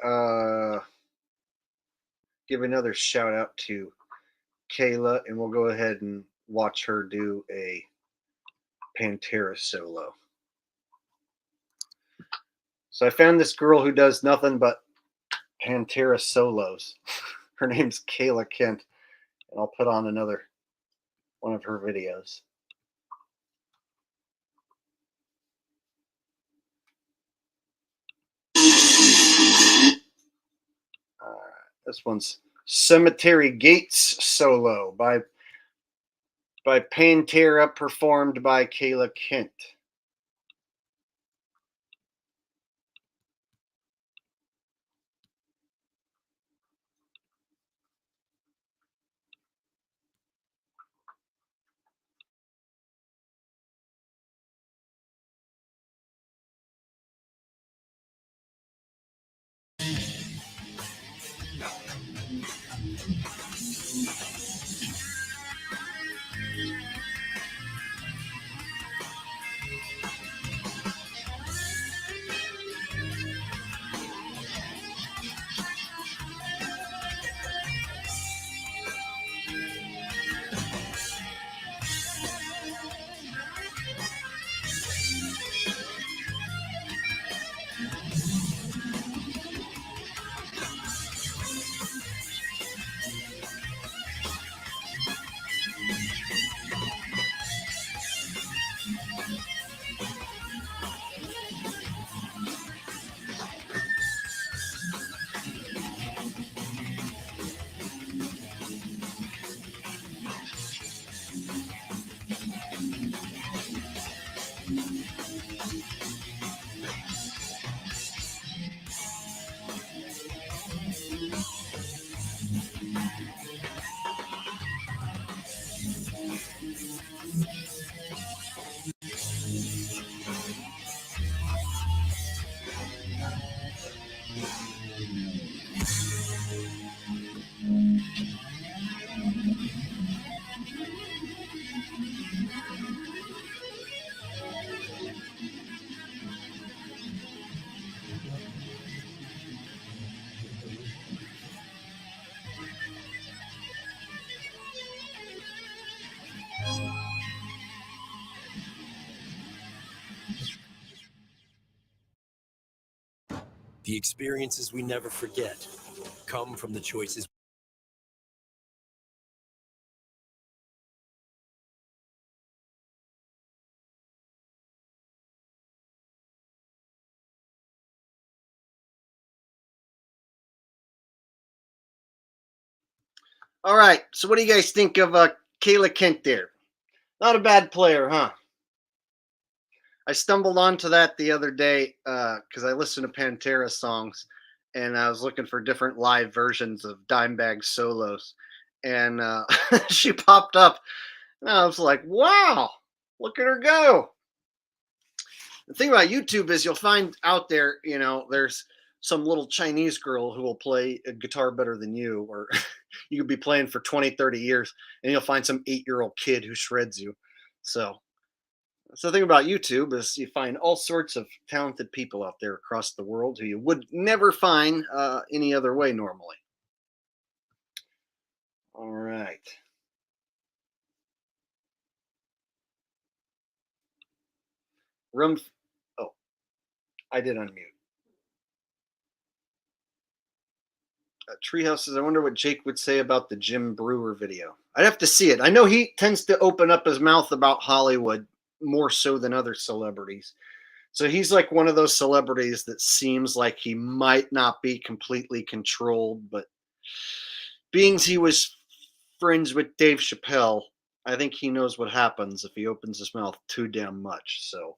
give another shout out to Kayla, and we'll go ahead and watch her do a Pantera solo. So I found this girl who does nothing but Pantera solos. Her name's Kayla Kent, and I'll put on another one of her videos. This one's Cemetery Gates solo by Pantera, performed by Kayla Kent. The experiences we never forget come from the choices. All right. So what do you guys think of Kayla Kent there? Not a bad player, huh? I stumbled onto that the other day because I listen to Pantera songs, and I was looking for different live versions of Dimebag solos, and she popped up, and I was like, "Wow, look at her go!" The thing about YouTube is you'll find out there, there's some little Chinese girl who will play a guitar better than you, or you could be playing for 20, 30 years, and you'll find some 8-year-old kid who shreds you. So the thing about YouTube is you find all sorts of talented people out there across the world who you would never find any other way normally. All right. Room. Oh, I did unmute. Treehouse says, I wonder what Jake would say about the Jim Brewer video. I'd have to see it. I know he tends to open up his mouth about Hollywood more so than other celebrities. So he's like one of those celebrities that seems like he might not be completely controlled, but being he was friends with Dave Chappelle, I think he knows what happens if he opens his mouth too damn much. So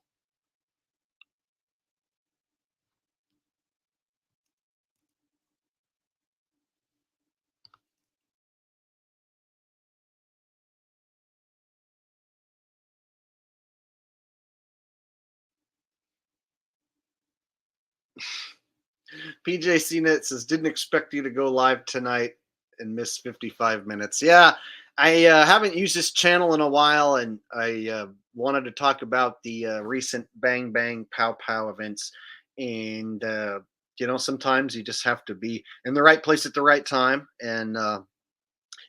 PJ CNET says, didn't expect you to go live tonight and miss 55 minutes. Yeah, I haven't used this channel in a while, and I wanted to talk about the recent Bang Bang Pow Pow events. And, sometimes you just have to be in the right place at the right time. And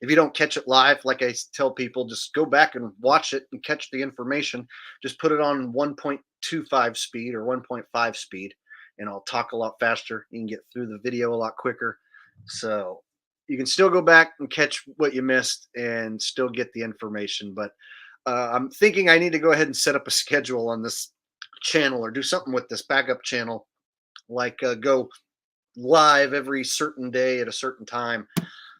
if you don't catch it live, like I tell people, just go back and watch it and catch the information. Just put it on 1.25 speed or 1.5 speed, and I'll talk a lot faster. You can get through the video a lot quicker. So you can still go back and catch what you missed and still get the information. But I'm thinking I need to go ahead and set up a schedule on this channel or do something with this backup channel, like go live every certain day at a certain time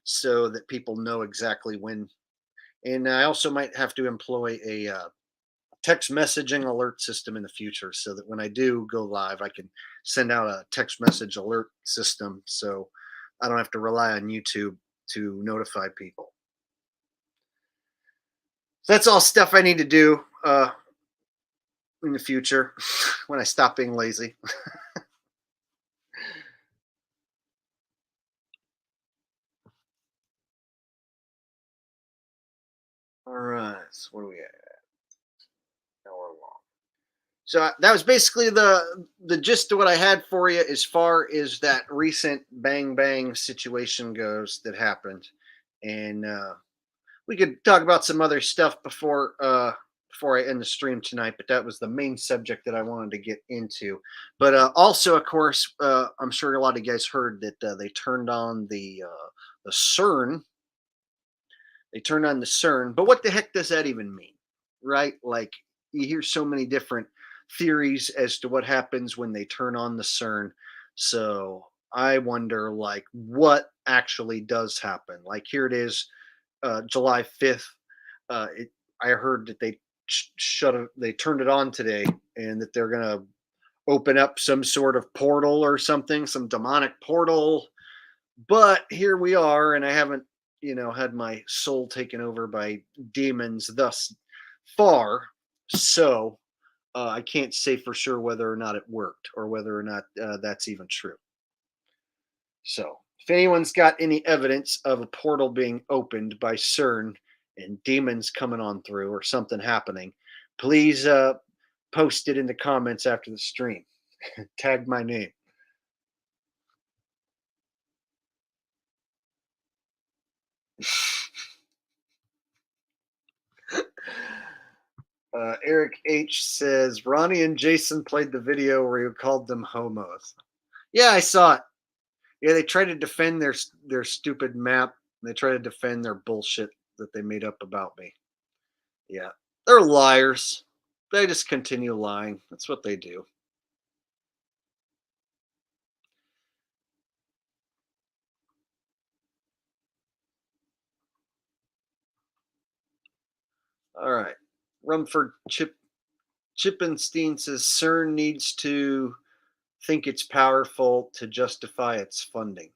so that people know exactly when. And I also might have to employ a text messaging alert system in the future so that when I do go live, I can send out a text message alert system so I don't have to rely on YouTube to notify people. So that's all stuff I need to do in the future when I stop being lazy. All right, so what do we have? Hour long. So that was basically the gist of what I had for you as far as that recent Bang Bang situation goes that happened, and we could talk about some other stuff before I end the stream tonight. But that was the main subject that I wanted to get into. But also, of course, I'm sure a lot of you guys heard that they turned on the CERN. They turned on the CERN, but what the heck does that even mean, right? Like you hear so many different theories as to what happens when they turn on the CERN. So I wonder, like, what actually does happen. Like here it is, July 5th. I heard that they they turned it on today, and that they're gonna open up some sort of portal or something, some demonic portal. But here we are, and I haven't, had my soul taken over by demons thus far. So I can't say for sure whether or not it worked or whether or not that's even true. So if anyone's got any evidence of a portal being opened by CERN and demons coming on through or something happening, please post it in the comments after the stream. Tag my name. Eric H says Ronnie and Jason played the video where he called them homos. Yeah, I saw it. Yeah, they try to defend their stupid map. They try to defend their bullshit that they made up about me. Yeah, they're liars. They just continue lying. That's what they do. All right. Rumford Chippenstein says CERN needs to think it's powerful to justify its funding.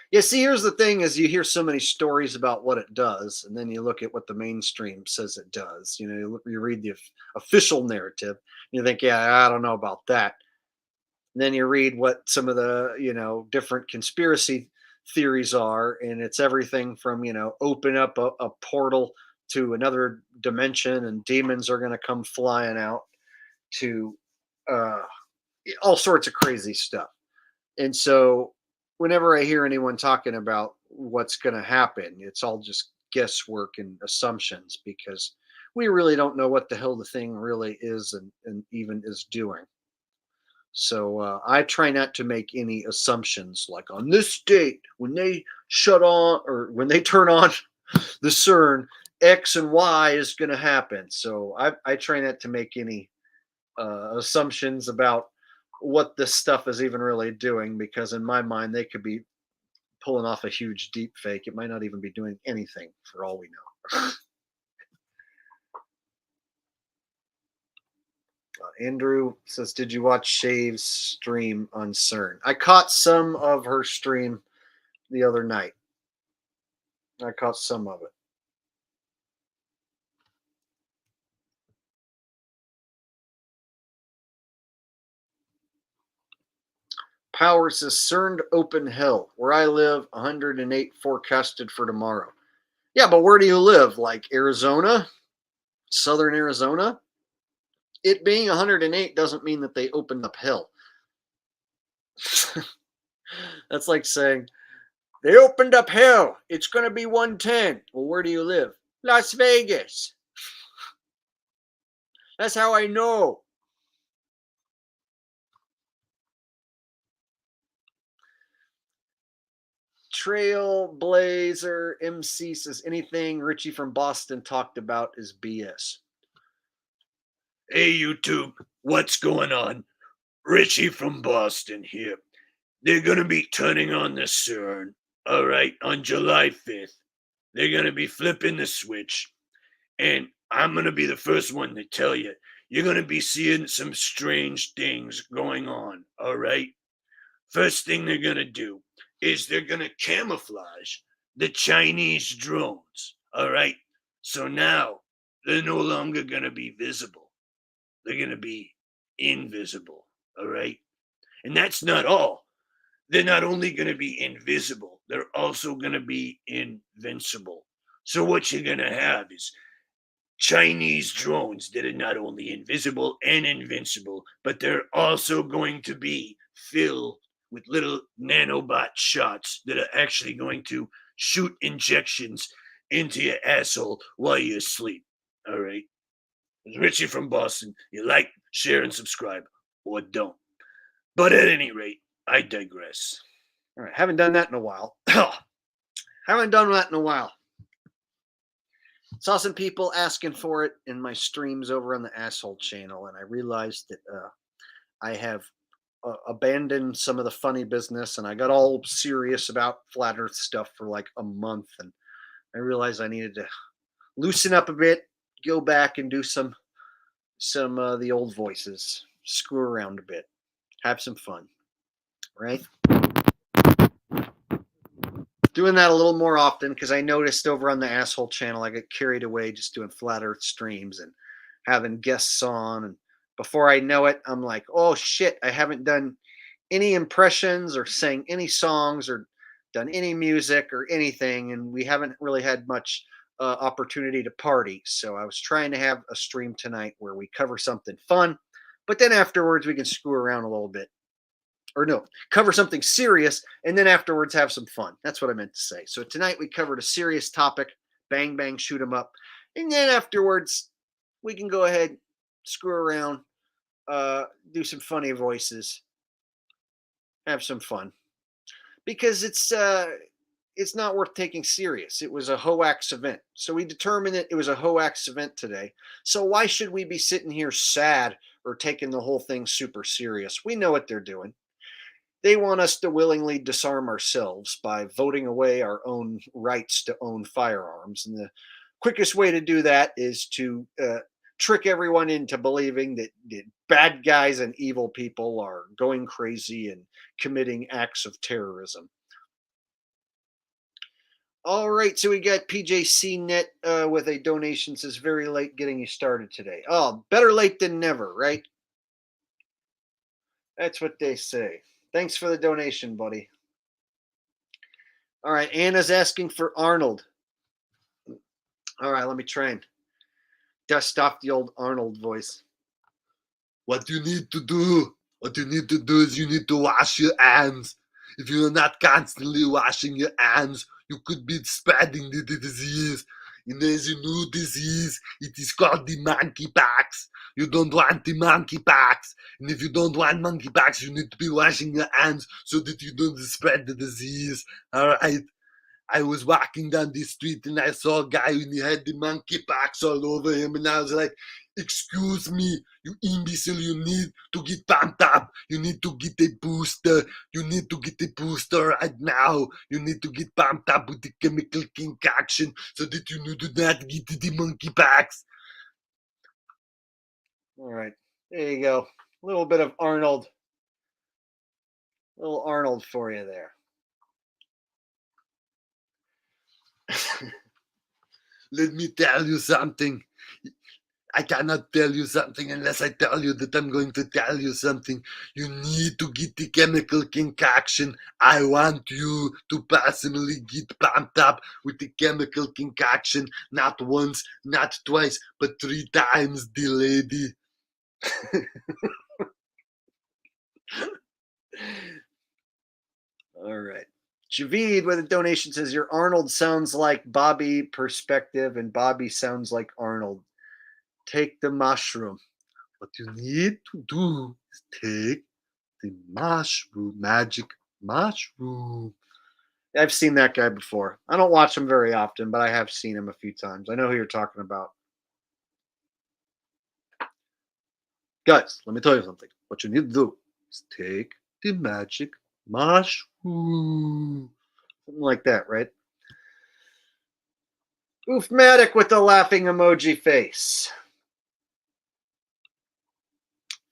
Yeah, see, here's the thing: is you hear so many stories about what it does, and then you look at what the mainstream says it does. You know, you read the official narrative, and you think, yeah, I don't know about that. And then you read what some of the different conspiracy theories are, and it's everything from open up a portal to another dimension, and demons are going to come flying out to uh, all sorts of crazy stuff. And so whenever I hear anyone talking about what's going to happen, it's all just guesswork and assumptions because we really don't know what the hell the thing really is and even is doing. So I try not to make any assumptions like on this date when they shut on or when they turn on the CERN, X and Y is going to happen. So I try not to make any assumptions about what this stuff is even really doing because in my mind they could be pulling off a huge deep fake. It might not even be doing anything for all we know. Andrew says, "Did you watch Shave's stream on CERN?" I caught some of her stream the other night. I caught some of it. Power says CERN to open hell. Where I live, 108 forecasted for tomorrow. Yeah, but where do you live? Like Arizona? Southern Arizona? It being 108 doesn't mean that they opened up hell. That's like saying, they opened up hell. It's going to be 110. Well, where do you live? Las Vegas. That's how I know. Trailblazer MC says anything Richie from Boston talked about is BS. Hey, YouTube, what's going on? Richie from Boston here. They're going to be turning on the CERN, all right, on July 5th. They're going to be flipping the switch. And I'm going to be the first one to tell you, you're going to be seeing some strange things going on, all right? First thing they're going to do is they're going to camouflage the Chinese drones, all right? So now they're no longer going to be visible. They're going to be invisible, all right? And that's not all. They're not only going to be invisible, they're also going to be invincible. So what you're going to have is Chinese drones that are not only invisible and invincible, but they're also going to be filled with little nanobot shots that are actually going to shoot injections into your asshole while you're asleep. All right. It's Richie from Boston. You like, share, and subscribe, or don't. But at any rate, I digress. All right. Haven't done that in a while. Haven't done that in a while. Saw some people asking for it in my streams over on the Asshole channel, and I realized that I have abandoned some of the funny business, and I got all serious about flat Earth stuff for like a month, and I realized I needed to loosen up a bit, go back and do some the old voices, screw around a bit, have some fun, right? Doing that a little more often because I noticed over on the Asshole channel I get carried away just doing flat Earth streams and having guests on, and before I know it, I'm like, oh shit, I haven't done any impressions or sang any songs or done any music or anything, and we haven't really had much opportunity to party. So I was trying to have a stream tonight where we cover something fun, but then afterwards we can screw around a little bit. Or no, cover something serious and then afterwards have some fun. That's what I meant to say. So tonight we covered a serious topic, bang, bang, shoot 'em up. And then afterwards we can go ahead, screw around, do some funny voices, have some fun, because it's not worth taking serious. It was a hoax event. So we determined that it was a hoax event today. So why should we be sitting here sad or taking the whole thing super serious? We know what they're doing. They want us to willingly disarm ourselves by voting away our own rights to own firearms. And the quickest way to do that is to trick everyone into believing that bad guys and evil people are going crazy and committing acts of terrorism. All right, so we got PJC Net with a donation. Says very late getting you started today. Oh, better late than never, right? That's what they say. Thanks for the donation, buddy. All right, Anna's asking for Arnold. All right, let me try and dust off the old Arnold voice. What you need to do is you need to wash your hands. If you're not constantly washing your hands, you could be spreading the disease. And there's a new disease. It is called the monkeypox. You don't want the monkeypox. And if you don't want monkeypox, you need to be washing your hands so that you don't spread the disease. All right? I was walking down the street and I saw a guy and he had the monkeypox all over him. And I was like, excuse me, you imbecile, you need to get pumped up. You need to get a booster. You need to get a booster right now. You need to get pumped up with the chemical concoction so that you do not get the monkeypox. All right, there you go. A little bit of Arnold. A little Arnold for you there. Let me tell you something. I cannot tell you something unless I tell you that I'm going to tell you something. You need to get the chemical concoction. I want you to personally get pumped up with the chemical concoction. Not once, not twice, but 3 times, the lady. All right. Javid with a donation says your Arnold sounds like Bobby perspective and Bobby sounds like Arnold. Take the mushroom. What you need to do is take the mushroom, magic mushroom. I've seen that guy before. I don't watch him very often, but I have seen him a few times. I know who you're talking about. Guys, let me tell you something. What you need to do is take the magic mushroom. Something like that, right? Oofmatic with the laughing emoji face.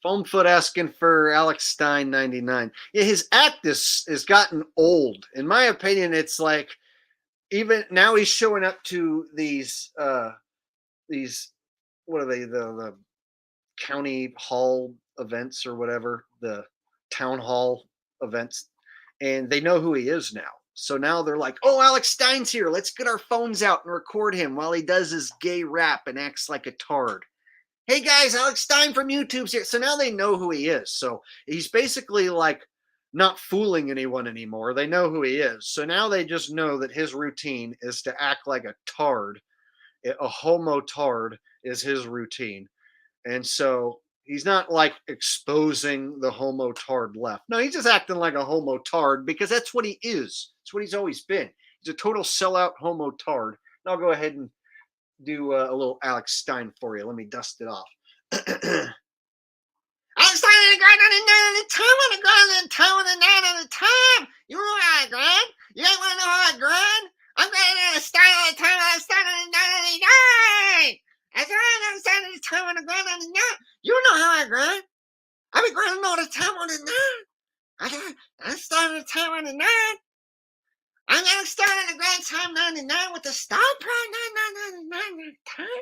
Foamfoot asking for Alex Stein 99. Yeah, his act has gotten old. In my opinion, it's like even now he's showing up to these what are they, the county hall events or whatever, the town hall events, and they know who he is now. So now they're like, oh, Alex Stein's here. Let's get our phones out and record him while he does his gay rap and acts like a tard. Hey guys, Alex Stein from YouTube's here. So now they know who he is. So he's basically like not fooling anyone anymore. They know who he is. So now they just know that his routine is to act like a tard. A homo tard is his routine. And so he's not like exposing the homo tard left. No, he's just acting like a homo tard because that's what he is. That's what he's always been. He's a total sellout homo tard. And I'll go ahead and do a little Alex Stein for you. Let me dust it off. Alex Stein on the grind on the 9 at a time, on the grind on the time, on the 9 at a time. You know how I grind? You ain't want to know how I grind? I'm grinding on the Stein on the time, on the Stein on the 9 at a 9. That's right, I'm Stein on the time, on the grind on the 9. You know how I grind. I've been grinding all the time on the 9. I'm Stein on the time, on the 9. I'm going to start on the grind time 99 with the star prime 9999 time.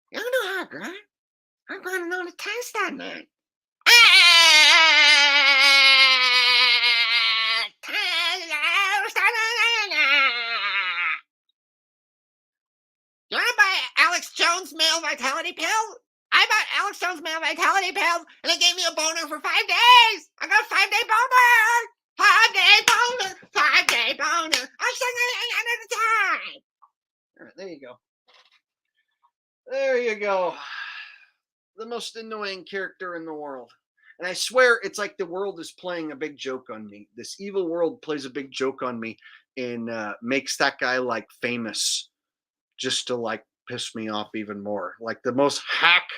You don't know how I grind. I'm grinding on the time star 9. You want to buy Alex Jones male vitality pill? I bought Alex Jones male vitality pill and it gave me a boner for 5 days. I got a 5-day boner. 5-day boner, 5-day boner. I'm saying at a time. All right, there you go. There you go. The most annoying character in the world. And I swear it's like the world is playing a big joke on me. This evil world plays a big joke on me and makes that guy like famous just to like piss me off even more. Like the most hack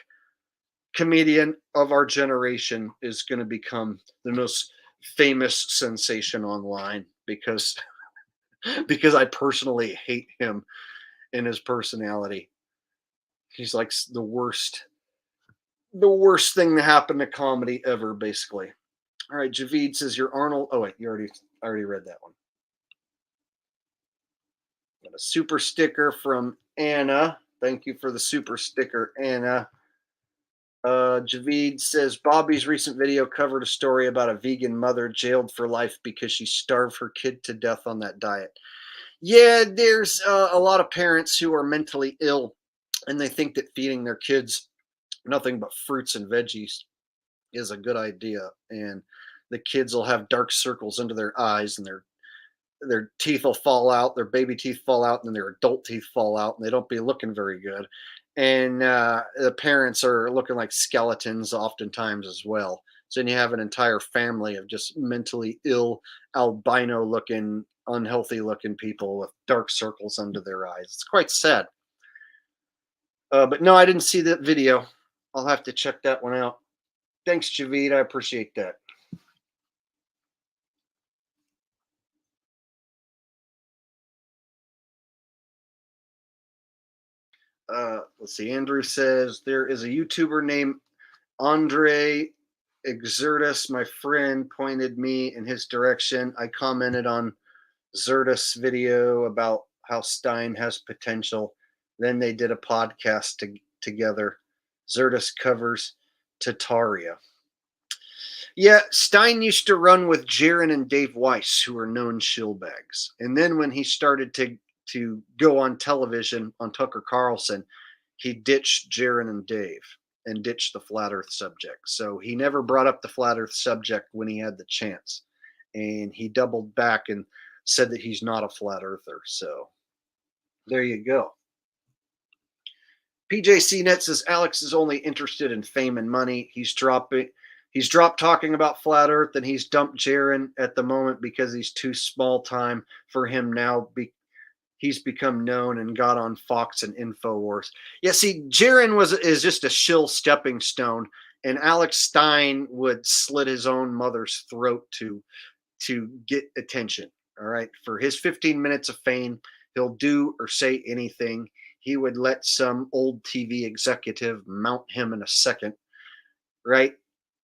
comedian of our generation is going to become the most famous sensation online because I personally hate him and his personality. He's like the worst thing to happen to comedy ever, basically. All right, Javid says you're Arnold. Oh wait, I already read that one. Got a super sticker from Anna. Thank you for the super sticker, Anna. Javid says Bobby's recent video covered a story about a vegan mother jailed for life because she starved her kid to death on that diet. Yeah, there's a lot of parents who are mentally ill and they think that feeding their kids nothing but fruits and veggies is a good idea. And the kids will have dark circles under their eyes and their teeth will fall out, their baby teeth fall out, and then their adult teeth fall out, and they don't be looking very good. And the parents are looking like skeletons oftentimes as well. So then you have an entire family of just mentally ill, albino looking, unhealthy looking people with dark circles under their eyes. It's quite sad. But no, I didn't see that video. I'll have to check that one out. Thanks, Javid. I appreciate that. Let's see. Andrew says there is a YouTuber named Andre Exertus. My friend pointed me in his direction. I commented on Zertus' video about how Stein has potential. Then they did a podcast together. Zertus covers Tataria. Yeah, Stein used to run with Jaron and Dave Weiss, who are known shillbags. And then when he started to go on television on Tucker Carlson, he ditched Jaron and Dave and ditched the flat earth subject. So he never brought up the flat earth subject when he had the chance. And he doubled back and said that he's not a flat earther. So there you go. PJC Net says Alex is only interested in fame and money. He's dropped talking about flat earth and he's dumped Jaron at the moment because he's too small time for him now. He's become known and got on Fox and InfoWars. Yeah, see, Jaron is just a shill stepping stone, and Alex Stein would slit his own mother's throat to get attention. All right, for his 15 minutes of fame, he'll do or say anything. He would let some old TV executive mount him in a second, right,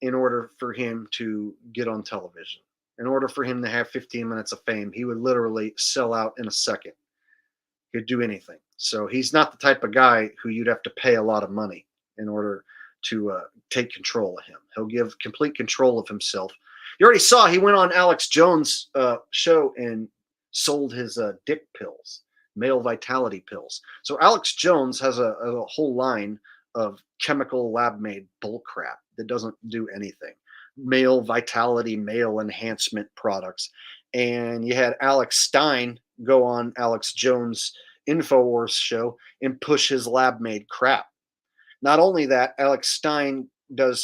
in order for him to get on television. In order for him to have 15 minutes of fame, he would literally sell out in a second. Could do anything. So he's not the type of guy who you'd have to pay a lot of money in order to take control of him. He'll give complete control of himself. You already saw he went on Alex Jones' show and sold his dick pills, male vitality pills. So Alex Jones has a whole line of chemical lab-made bullcrap that doesn't do anything. Male vitality, male enhancement products. And you had Alex Stein go on Alex Jones' InfoWars show and push his lab-made crap. Not only that, Alex Stein did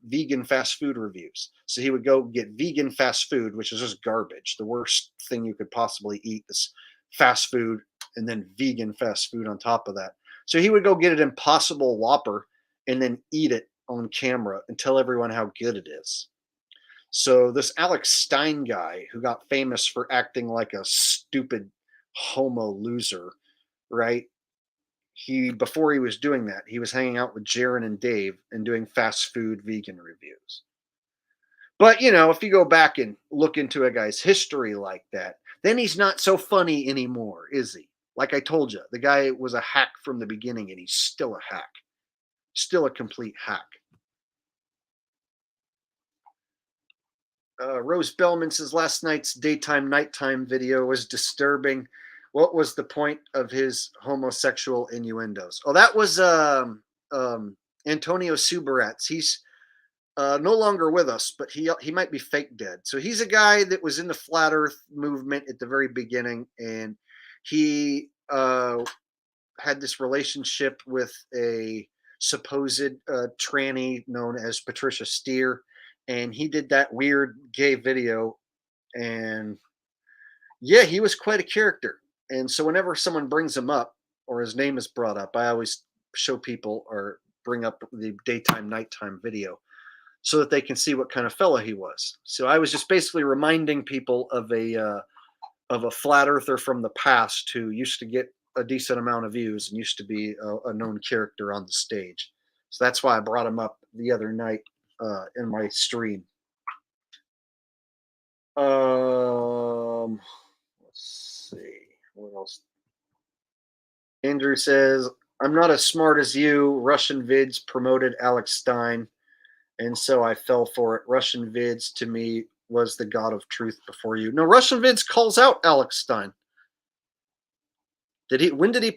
vegan fast food reviews. So he would go get vegan fast food, which is just garbage. The worst thing you could possibly eat is fast food and then vegan fast food on top of that. So he would go get an Impossible Whopper and then eat it on camera and tell everyone how good it is. So this Alex Stein guy who got famous for acting like a stupid homo loser, right? Before he was doing that, he was hanging out with Jaron and Dave and doing fast food vegan reviews. But, if you go back and look into a guy's history like that, then he's not so funny anymore, is he? Like I told you, the guy was a hack from the beginning and he's still a hack. Still a complete hack. Rose Bellman says last night's daytime nighttime video was disturbing. What was the point of his homosexual innuendos? Oh, that was Antonio Subaratz. He's no longer with us, but he might be fake dead. So he's a guy that was in the flat earth movement at the very beginning, and he had this relationship with a supposed tranny known as Patricia Steer, and he did that weird gay video. And yeah, he was quite a character. And so whenever someone brings him up or his name is brought up, I always show people or bring up the daytime, nighttime video so that they can see what kind of fella he was. So I was just basically reminding people of a flat earther from the past who used to get a decent amount of views and used to be a known character on the stage. So that's why I brought him up the other night in my stream. Let's see what else. Andrew says, "I'm not as smart as you. Russian vids promoted Alex Stein, and so I fell for it. Russian vids to me was the god of truth before you." No, Russian vids calls out Alex Stein. Did he? When did he?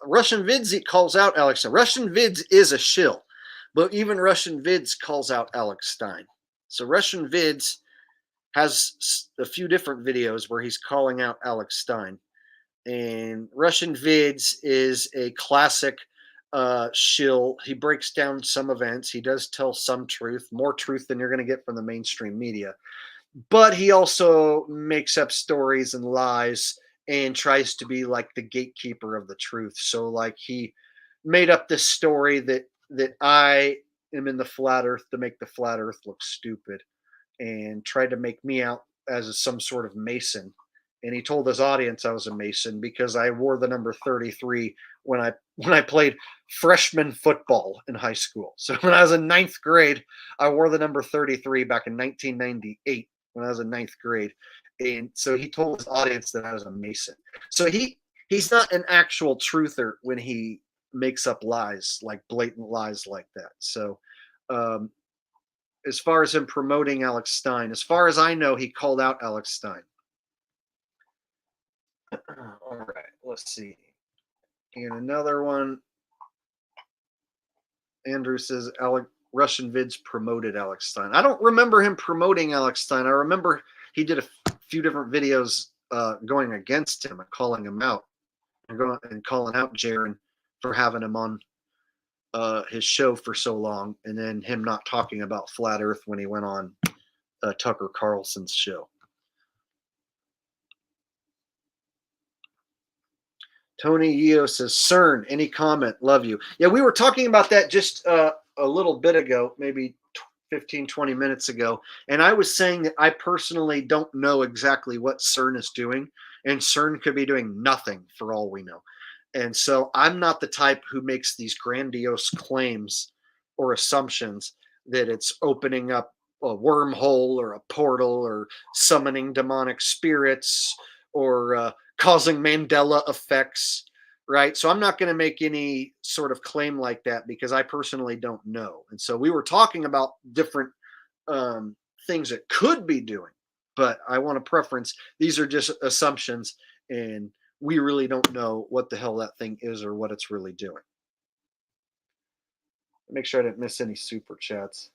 Russian vids, he calls out Alex Stein. Russian vids is a shill, but even Russian vids calls out Alex Stein. So Russian vids has a few different videos where he's calling out Alex Stein. And Russian vids is a classic shill. He breaks down some events. He does tell some truth, more truth than you're going to get from the mainstream media. But he also makes up stories and lies and tries to be like the gatekeeper of the truth. So like he made up this story that I am in the flat earth to make the flat earth look stupid, and tried to make me out as some sort of Mason. And he told his audience I was a Mason because I wore the number 33 when I played freshman football in high school. So when I was in ninth grade, I wore the number 33 back in 1998 when I was in ninth grade. And so he told his audience that I was a Mason. So he's not an actual truther when he makes up lies, like blatant lies like that. So as far as him promoting Alex Stein, as far as I know, he called out Alex Stein. All right, let's see. And another one. Andrew says Russian vids promoted Alex Stein. I don't remember him promoting Alex Stein. I remember he did a few different videos going against him and calling him out and calling out Jaron for having him on his show for so long, and then him not talking about flat Earth when he went on Tucker Carlson's show. Tony Yeo says, CERN, any comment? Love you. Yeah, we were talking about that just a little bit ago, maybe 15, 20 minutes ago. And I was saying that I personally don't know exactly what CERN is doing. And CERN could be doing nothing for all we know. And so I'm not the type who makes these grandiose claims or assumptions that it's opening up a wormhole or a portal or summoning demonic spirits or causing Mandela effects, right? So I'm not going to make any sort of claim like that because I personally don't know. And so we were talking about different things it could be doing, but I want to preference these are just assumptions, and we really don't know what the hell that thing is or what it's really doing. Make sure I didn't miss any super chats.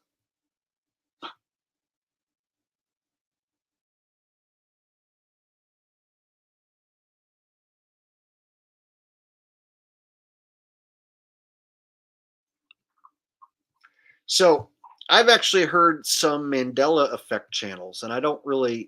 So I've actually heard some Mandela effect channels, and I don't really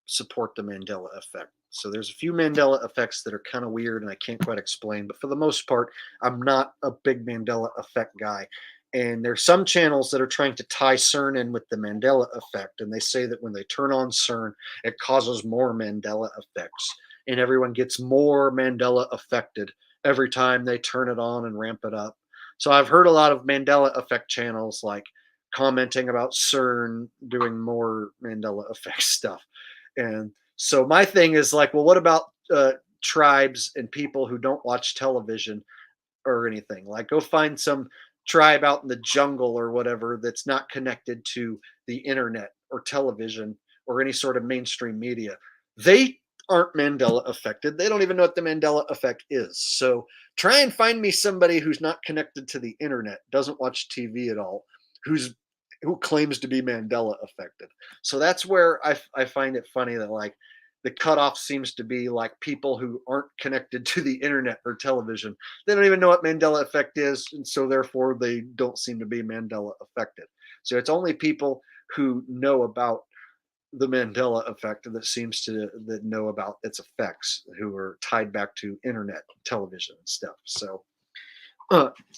support the Mandela effect. So there's a few Mandela effects that are kind of weird and I can't quite explain, but for the most part, I'm not a big Mandela effect guy. And there's some channels that are trying to tie CERN in with the Mandela effect. And they say that when they turn on CERN, it causes more Mandela effects. And everyone gets more Mandela affected every time they turn it on and ramp it up. So I've heard a lot of Mandela effect channels like commenting about CERN doing more Mandela effect stuff. And so my thing is like, well, what about tribes and people who don't watch television or anything? Like, go find some tribe out in the jungle or whatever that's not connected to the internet or television or any sort of mainstream media. They aren't Mandela affected. They don't even know what the Mandela effect is. So try and find me somebody who's not connected to the internet, doesn't watch TV at all, who claims to be Mandela affected. So that's where I find it funny that like the cutoff seems to be like people who aren't connected to the internet or television. They don't even know what Mandela effect is, and so therefore they don't seem to be Mandela affected. So it's only people who know about the Mandela effect that know about its effects, who are tied back to internet, television, and stuff. So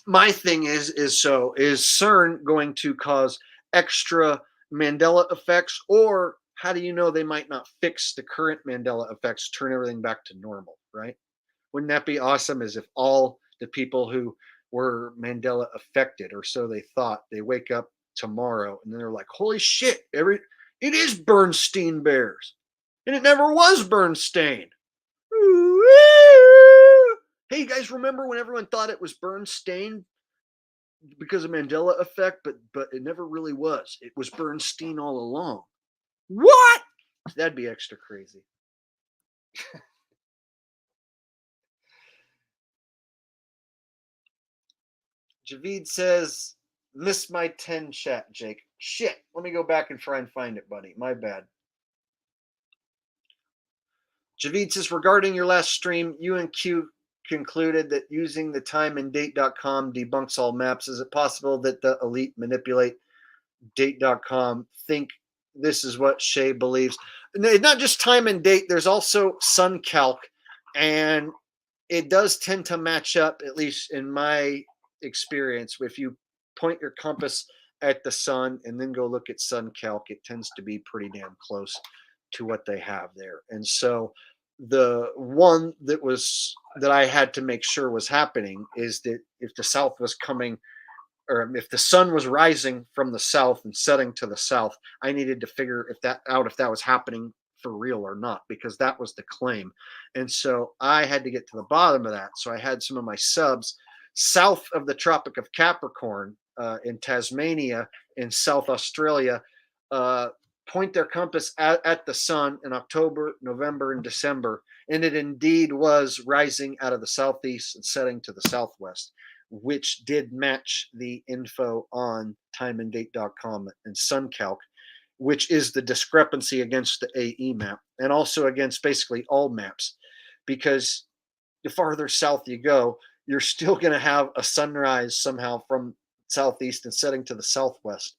my thing is CERN going to cause extra Mandela effects, or how do you know they might not fix the current Mandela effects, turn everything back to normal, right? Wouldn't that be awesome? As if all the people who were Mandela affected, or so they thought, they wake up tomorrow and then they're like, holy shit, it is Bernstein Bears. And it never was Bernstein. Hey, you guys remember when everyone thought it was Bernstein because of Mandela effect, but it never really was. It was Bernstein all along. What? That'd be extra crazy. Javid says, missed my 10 chat, Jake. Shit. Let me go back and try and find it, buddy. My bad. Javid says, regarding your last stream, you and Q concluded that using the timeanddate.com debunks all maps. Is it possible that the elite manipulate date.com? Think this is what Shay believes. Not just time and date, there's also SunCalc, and it does tend to match up, at least in my experience. If you point your compass at the sun and then go look at SunCalc, it tends to be pretty damn close to what they have there. And so the one that I had to make sure was happening is that if the south was coming, or if the sun was rising from the south and setting to the south, I needed to figure if that was happening for real or not, because that was the claim. And so I had to get to the bottom of that. So I had some of my subs south of the Tropic of Capricorn, in Tasmania, in South Australia, point their compass at the sun in October, November, and December, and it indeed was rising out of the southeast and setting to the southwest, which did match the info on timeanddate.com and SunCalc, which is the discrepancy against the AE map and also against basically all maps, because the farther south you go, you're still going to have a sunrise somehow from southeast and setting to the southwest.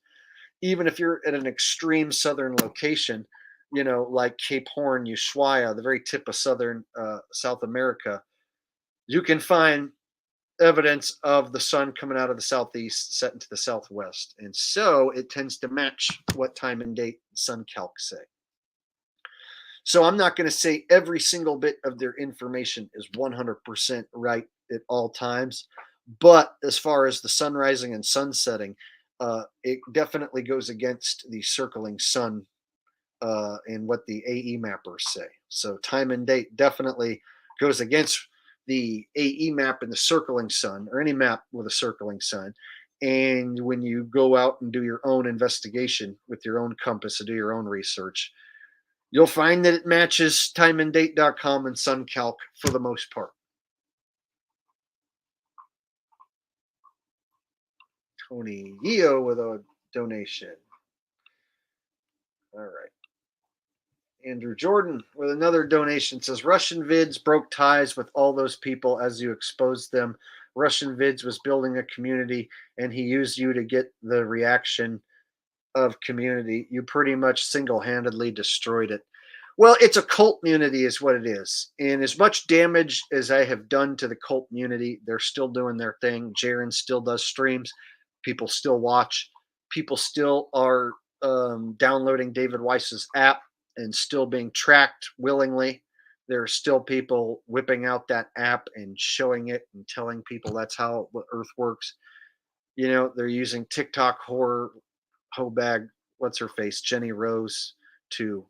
Even if you're at an extreme southern location, like Cape Horn, Ushuaia, the very tip of southern South America, you can find evidence of the sun coming out of the southeast, setting to the southwest. And so it tends to match what time and date SunCalc say. So I'm not going to say every single bit of their information is 100% right at all times. But as far as the sun rising and sun setting, it definitely goes against the circling sun and what the AE mappers say. So time and date definitely goes against the AE map and the circling sun, or any map with a circling sun. And when you go out and do your own investigation with your own compass and do your own research, you'll find that it matches timeanddate.com and SunCalc for the most part. Tony Eo with a donation. All right. Andrew Jordan with another donation says, Russian vids broke ties with all those people as you exposed them. Russian vids was building a community, and he used you to get the reaction of community. You pretty much single-handedly destroyed it. Well, it's a cult community is what it is. And as much damage as I have done to the cult community, they're still doing their thing. Jaren still does streams. People still watch. People still are downloading David Weiss's app and still being tracked willingly. There are still people whipping out that app and showing it and telling people that's how Earth works. They're using TikTok horror Hobag, what's her face, Jenny Rose, to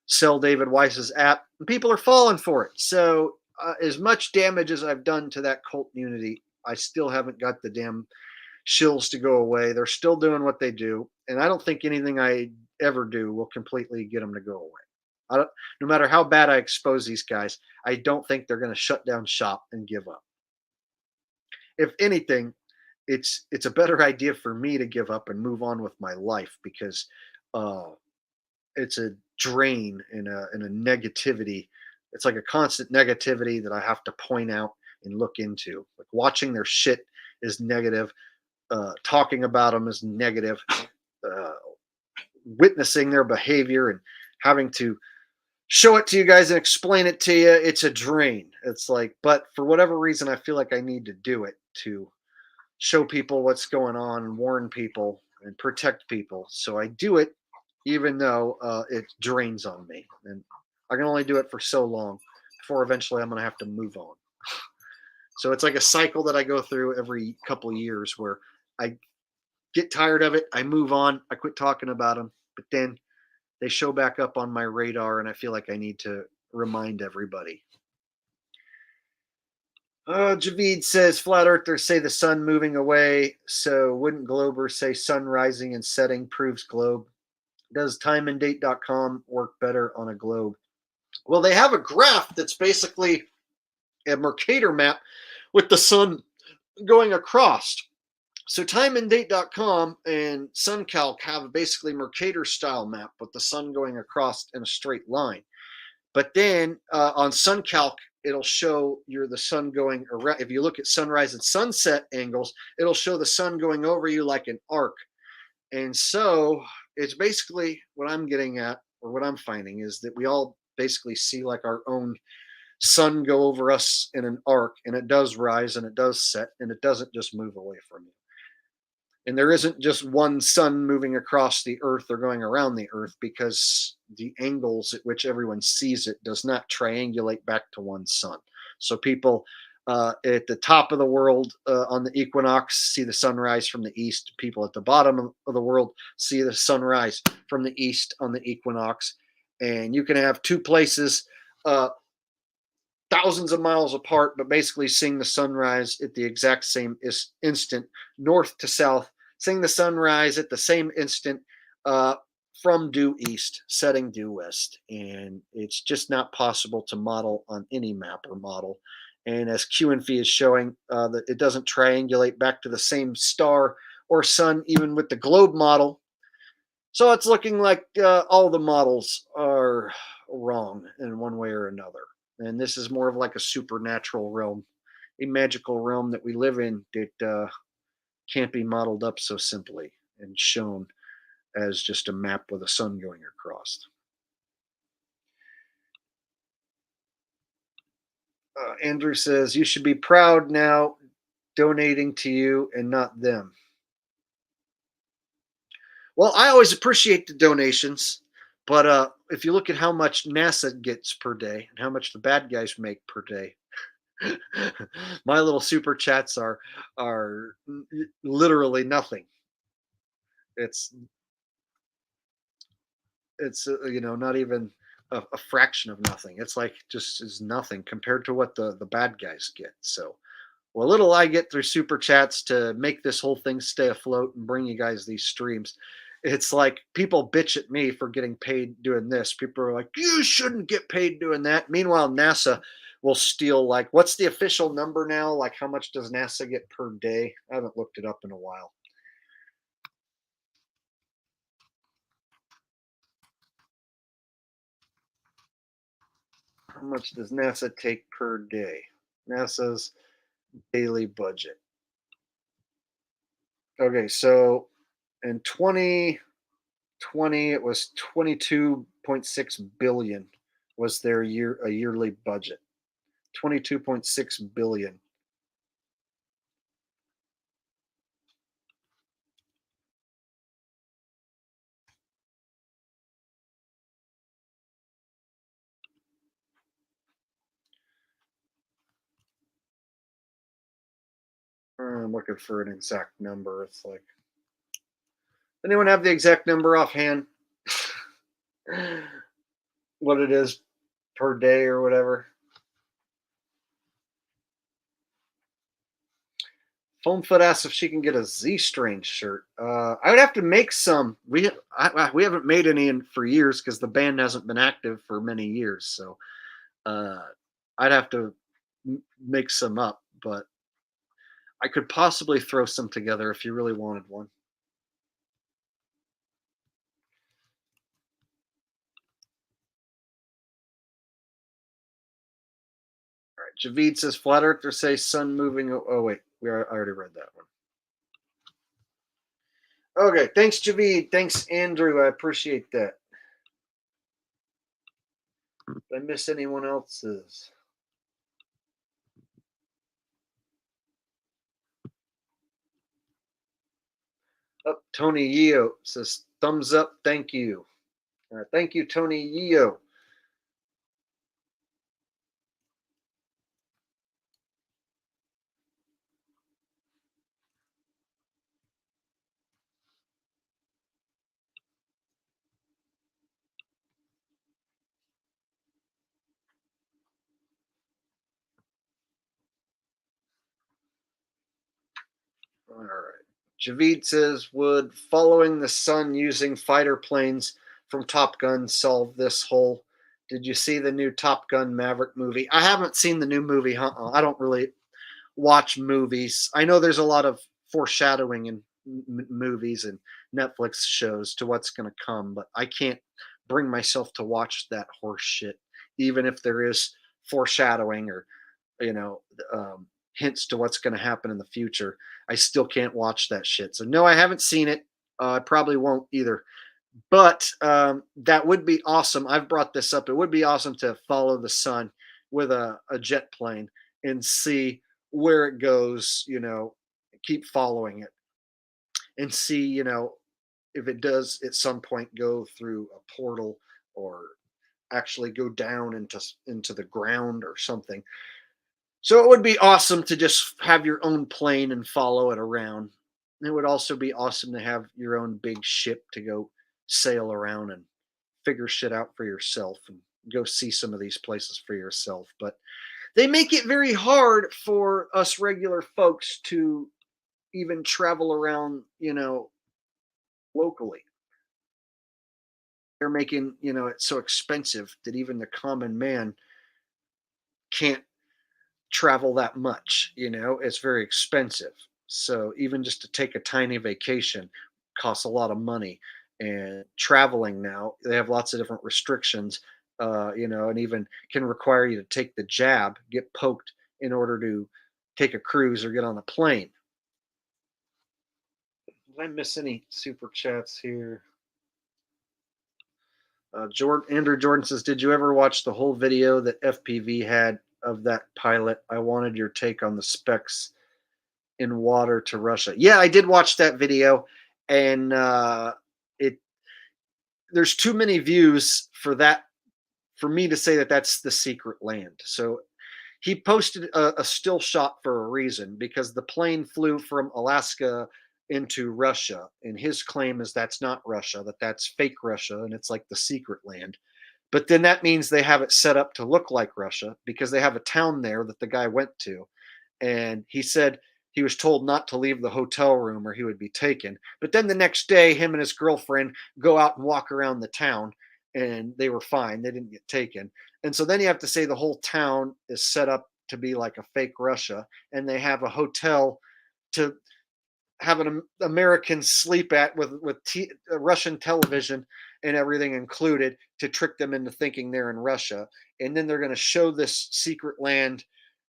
sell David Weiss's app, and people are falling for it. So as much damage as I've done to that cult community, I still haven't got the damn shills to go away. They're still doing what they do, and I don't think anything I ever do will completely get them to go away. No matter how bad I expose these guys, I don't think they're going to shut down shop and give up. If anything, it's a better idea for me to give up and move on with my life, because it's a drain and a negativity. It's like a constant negativity that I have to point out and look into. Like watching their shit is negative. Talking about them is negative. Witnessing their behavior and having to show it to you guys and explain it to you, it's a drain. It's like, but for whatever reason, I feel like I need to do it to show people what's going on and warn people and protect people. So I do it, even though it drains on me. And I can only do it for so long before eventually I'm going to have to move on. So it's like a cycle that I go through every couple of years where I get tired of it, I move on, I quit talking about them, but then they show back up on my radar, and I feel like I need to remind everybody. Javid says, flat earthers say the sun moving away, so wouldn't globers say sun rising and setting proves globe? Does timeanddate.com work better on a globe? Well, they have a graph that's basically a Mercator map with the sun going across. So timeanddate.com and SunCalc have a basically Mercator style map with the sun going across in a straight line. But then on SunCalc, it'll show the sun going around. If you look at sunrise and sunset angles, it'll show the sun going over you like an arc. And so it's basically what I'm getting at, or what I'm finding, is that we all basically see like our own sun go over us in an arc, and it does rise and it does set, and it doesn't just move away from you. And there isn't just one sun moving across the earth or going around the earth, because the angles at which everyone sees it does not triangulate back to one sun. So people at the top of the world on the equinox see the sunrise from the east. People at the bottom of the world see the sunrise from the east on the equinox. And you can have two places thousands of miles apart, but basically seeing the sunrise at the exact same instant, north to south, seeing the sunrise at the same instant from due east, setting due west. And it's just not possible to model on any map or model. And as Q&F is showing, that it doesn't triangulate back to the same star or sun, even with the globe model. So it's looking like all the models are wrong in one way or another. And this is more of like a supernatural realm, a magical realm that we live in that can't be modeled up so simply and shown as just a map with a sun going across. Andrew says, you should be proud now, donating to you and not them. Well, I always appreciate the donations, but if you look at how much NASA gets per day and how much the bad guys make per day, my little super chats are literally nothing. It's not even a fraction of nothing. It's like just is nothing compared to what the bad guys get. So what little I get through super chats to make this whole thing stay afloat and bring you guys these streams, it's like people bitch at me for getting paid doing this. People are like, you shouldn't get paid doing that. Meanwhile, NASA will steal, like, what's the official number now? Like, how much does NASA get per day? I haven't looked it up in a while. How much does NASA take per day? NASA's daily budget. Okay, so in 2020, it was 22.6 billion was their yearly budget. 22.6 billion. I'm looking for an exact number. It's like, anyone have the exact number offhand? What it is per day or whatever? Foamfoot asks if she can get a Z-Strange shirt. I would have to make some. We haven't made any for years because the band hasn't been active for many years. So I'd have to make some up, but I could possibly throw some together if you really wanted one. Javid says flat earthers say sun moving. Oh wait, I already read that one. Okay, thanks Javid. Thanks Andrew. I appreciate that. Did I miss anyone else's? Oh, Tony Yeo says thumbs up. Thank you. All right, thank you, Tony Yeo. All right. Javid says, would following the sun using fighter planes from Top Gun solve this whole? Did you see the new Top Gun Maverick movie? I haven't seen the new movie. I don't really watch movies. I know there's a lot of foreshadowing in movies and Netflix shows to what's going to come, but I can't bring myself to watch that horse shit, even if there is foreshadowing or, you know, hints to what's going to happen in the future. I still can't watch that shit. So no, I haven't seen it. I probably won't either. But that would be awesome. I've brought this up. It would be awesome to follow the sun with a jet plane and see where it goes, you know, keep following it and see, you know, if it does at some point go through a portal or actually go down into the ground or something. So it would be awesome to just have your own plane and follow it around. It would also be awesome to have your own big ship to go sail around and figure shit out for yourself and go see some of these places for yourself. But they make it very hard for us regular folks to even travel around, you know, locally. They're making, you know, it so expensive that even the common man can't travel that much, you know, it's very expensive. So even just to take a tiny vacation costs a lot of money. And traveling now, they have lots of different restrictions, you know, and even can require you to take the jab, get poked in order to take a cruise or get on a plane. Did I miss any super chats here? Andrew Jordan says, "Did you ever watch the whole video that FPV had of that pilot? I wanted your take on the specs in water to Russia." Yeah, I did watch that video, and it there's too many views for that for me to say that that's the secret land. So he posted a still shot for a reason because the plane flew from Alaska into Russia, and his claim is that's not Russia, that's fake Russia, and it's like the secret land. But then that means they have it set up to look like Russia because they have a town there that the guy went to. And he said he was told not to leave the hotel room or he would be taken. But then the next day, him and his girlfriend go out and walk around the town and they were fine. They didn't get taken. And so then you have to say the whole town is set up to be like a fake Russia. And they have a hotel to have an American sleep at with Russian television and everything included to trick them into thinking they're in Russia. And then they're going to show this secret land,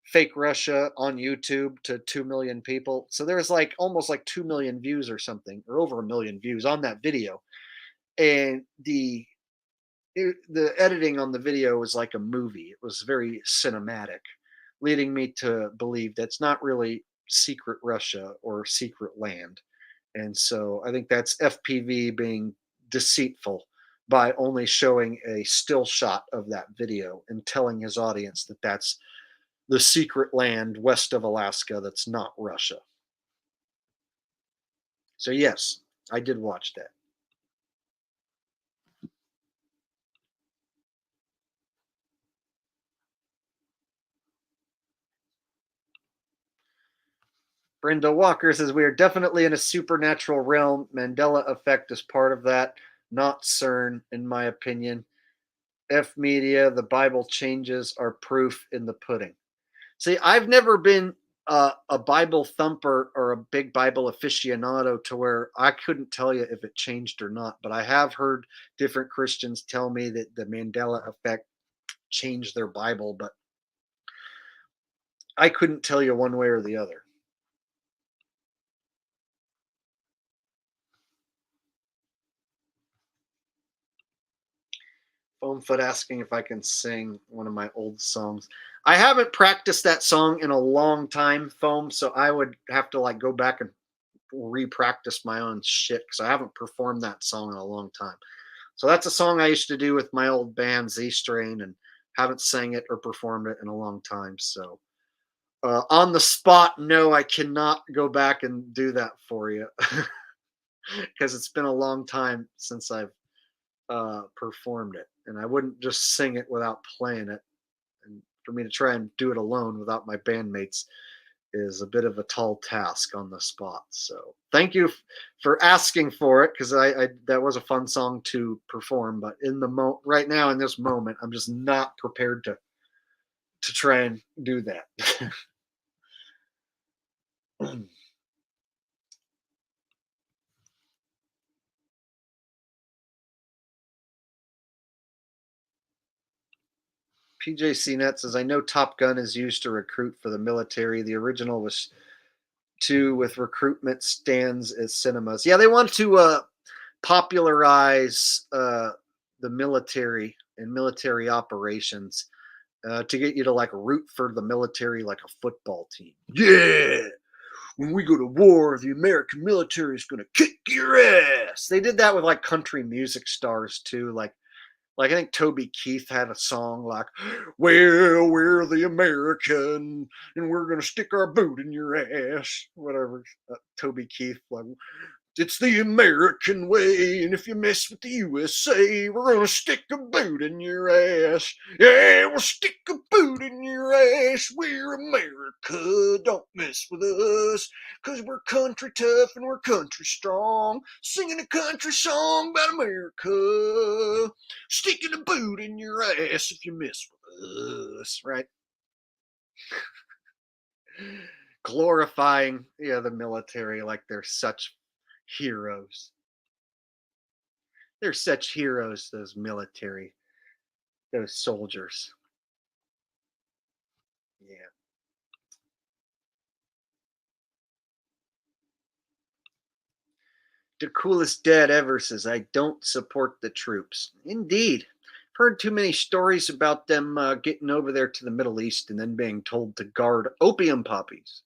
fake Russia, on YouTube to 2 million people. So there's like almost like 2 million views or something, or over a million views on that video. And the editing on the video was like a movie. It was very cinematic, leading me to believe that's not really secret Russia or secret land. And so I think that's FPV being deceitful by only showing a still shot of that video and telling his audience that that's the secret land west of Alaska that's not Russia. So yes, I did watch that. Brenda Walker says, we are definitely in a supernatural realm. Mandela effect is part of that, not CERN, in my opinion. F media, the Bible changes are proof in the pudding. See, I've never been a Bible thumper or a big Bible aficionado to where I couldn't tell you if it changed or not. But I have heard different Christians tell me that the Mandela effect changed their Bible. But I couldn't tell you one way or the other. Foamfoot asking if I can sing one of my old songs. I haven't practiced that song in a long time, Foam, so I would have to like go back and re-practice my own shit because I haven't performed that song in a long time. So that's a song I used to do with my old band Z Strain, and haven't sang it or performed it in a long time. So on the spot, no, I cannot go back and do that for you because it's been a long time since I've performed it, and I wouldn't just sing it without playing it. And for me to try and do it alone without my bandmates is a bit of a tall task on the spot. So thank you for asking for it because I that was a fun song to perform. But in the right now in this moment, I'm just not prepared to try and do that. PJ Net says, I know Top Gun is used to recruit for the military. The original was too with recruitment stands at cinemas. Yeah, they want to popularize the military and military operations to get you to like root for the military like a football team. Yeah, when we go to war, the American military is going to kick your ass. They did that with like country music stars too. Like I think Toby Keith had a song like, well, we're the American and we're going to stick our boot in your ass. Whatever. Toby Keith, like, it's the American way, and if you mess with the USA, we're gonna stick a boot in your ass. Yeah, we'll stick a boot in your ass. We're America, don't mess with us, 'cause we're country tough and we're country strong. Singing a country song about America. Sticking a boot in your ass if you mess with us, right? Glorifying, the military like they're such heroes. They're such heroes, those military, those soldiers. Yeah. The coolest dad ever says, I don't support the troops. Indeed. I've heard too many stories about them getting over there to the Middle East and then being told to guard opium poppies.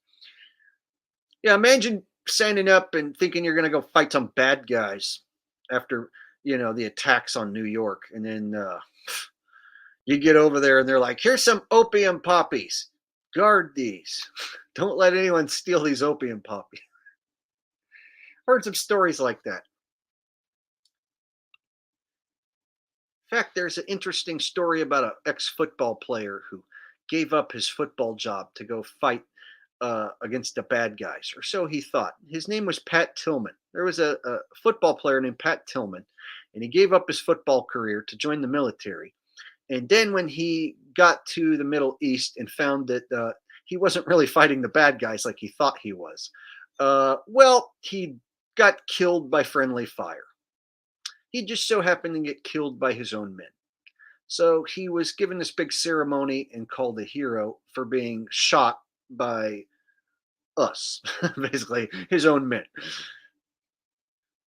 Yeah, imagine signing up and thinking you're going to go fight some bad guys after, the attacks on New York. And then you get over there and they're like, here's some opium poppies. Guard these. Don't let anyone steal these opium poppies. Heard some stories like that. In fact, there's an interesting story about an ex-football player who gave up his football job to go fight against the bad guys, or so he thought. His name was Pat Tillman. There was a football player named Pat Tillman, and he gave up his football career to join the military. And then when he got to the Middle East and found that he wasn't really fighting the bad guys like he thought he was, he got killed by friendly fire. He just so happened to get killed by his own men. So he was given this big ceremony and called a hero for being shot by us, basically his own men.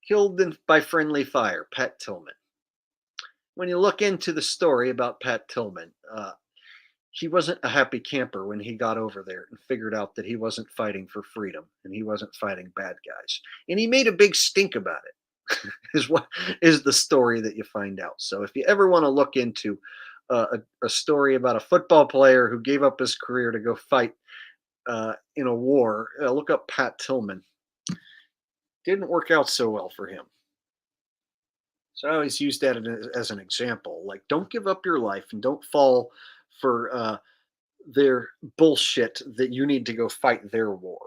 Killed by friendly fire, Pat Tillman. When you look into the story about Pat Tillman, he wasn't a happy camper when he got over there and figured out that he wasn't fighting for freedom and he wasn't fighting bad guys. And he made a big stink about it. Is what is the story that you find out. So if you ever want to look into a story about a football player who gave up his career to go fight in a war, look up Pat Tillman. Didn't work out so well for him. So I always use that as an example. Like, don't give up your life and don't fall for their bullshit that you need to go fight their war.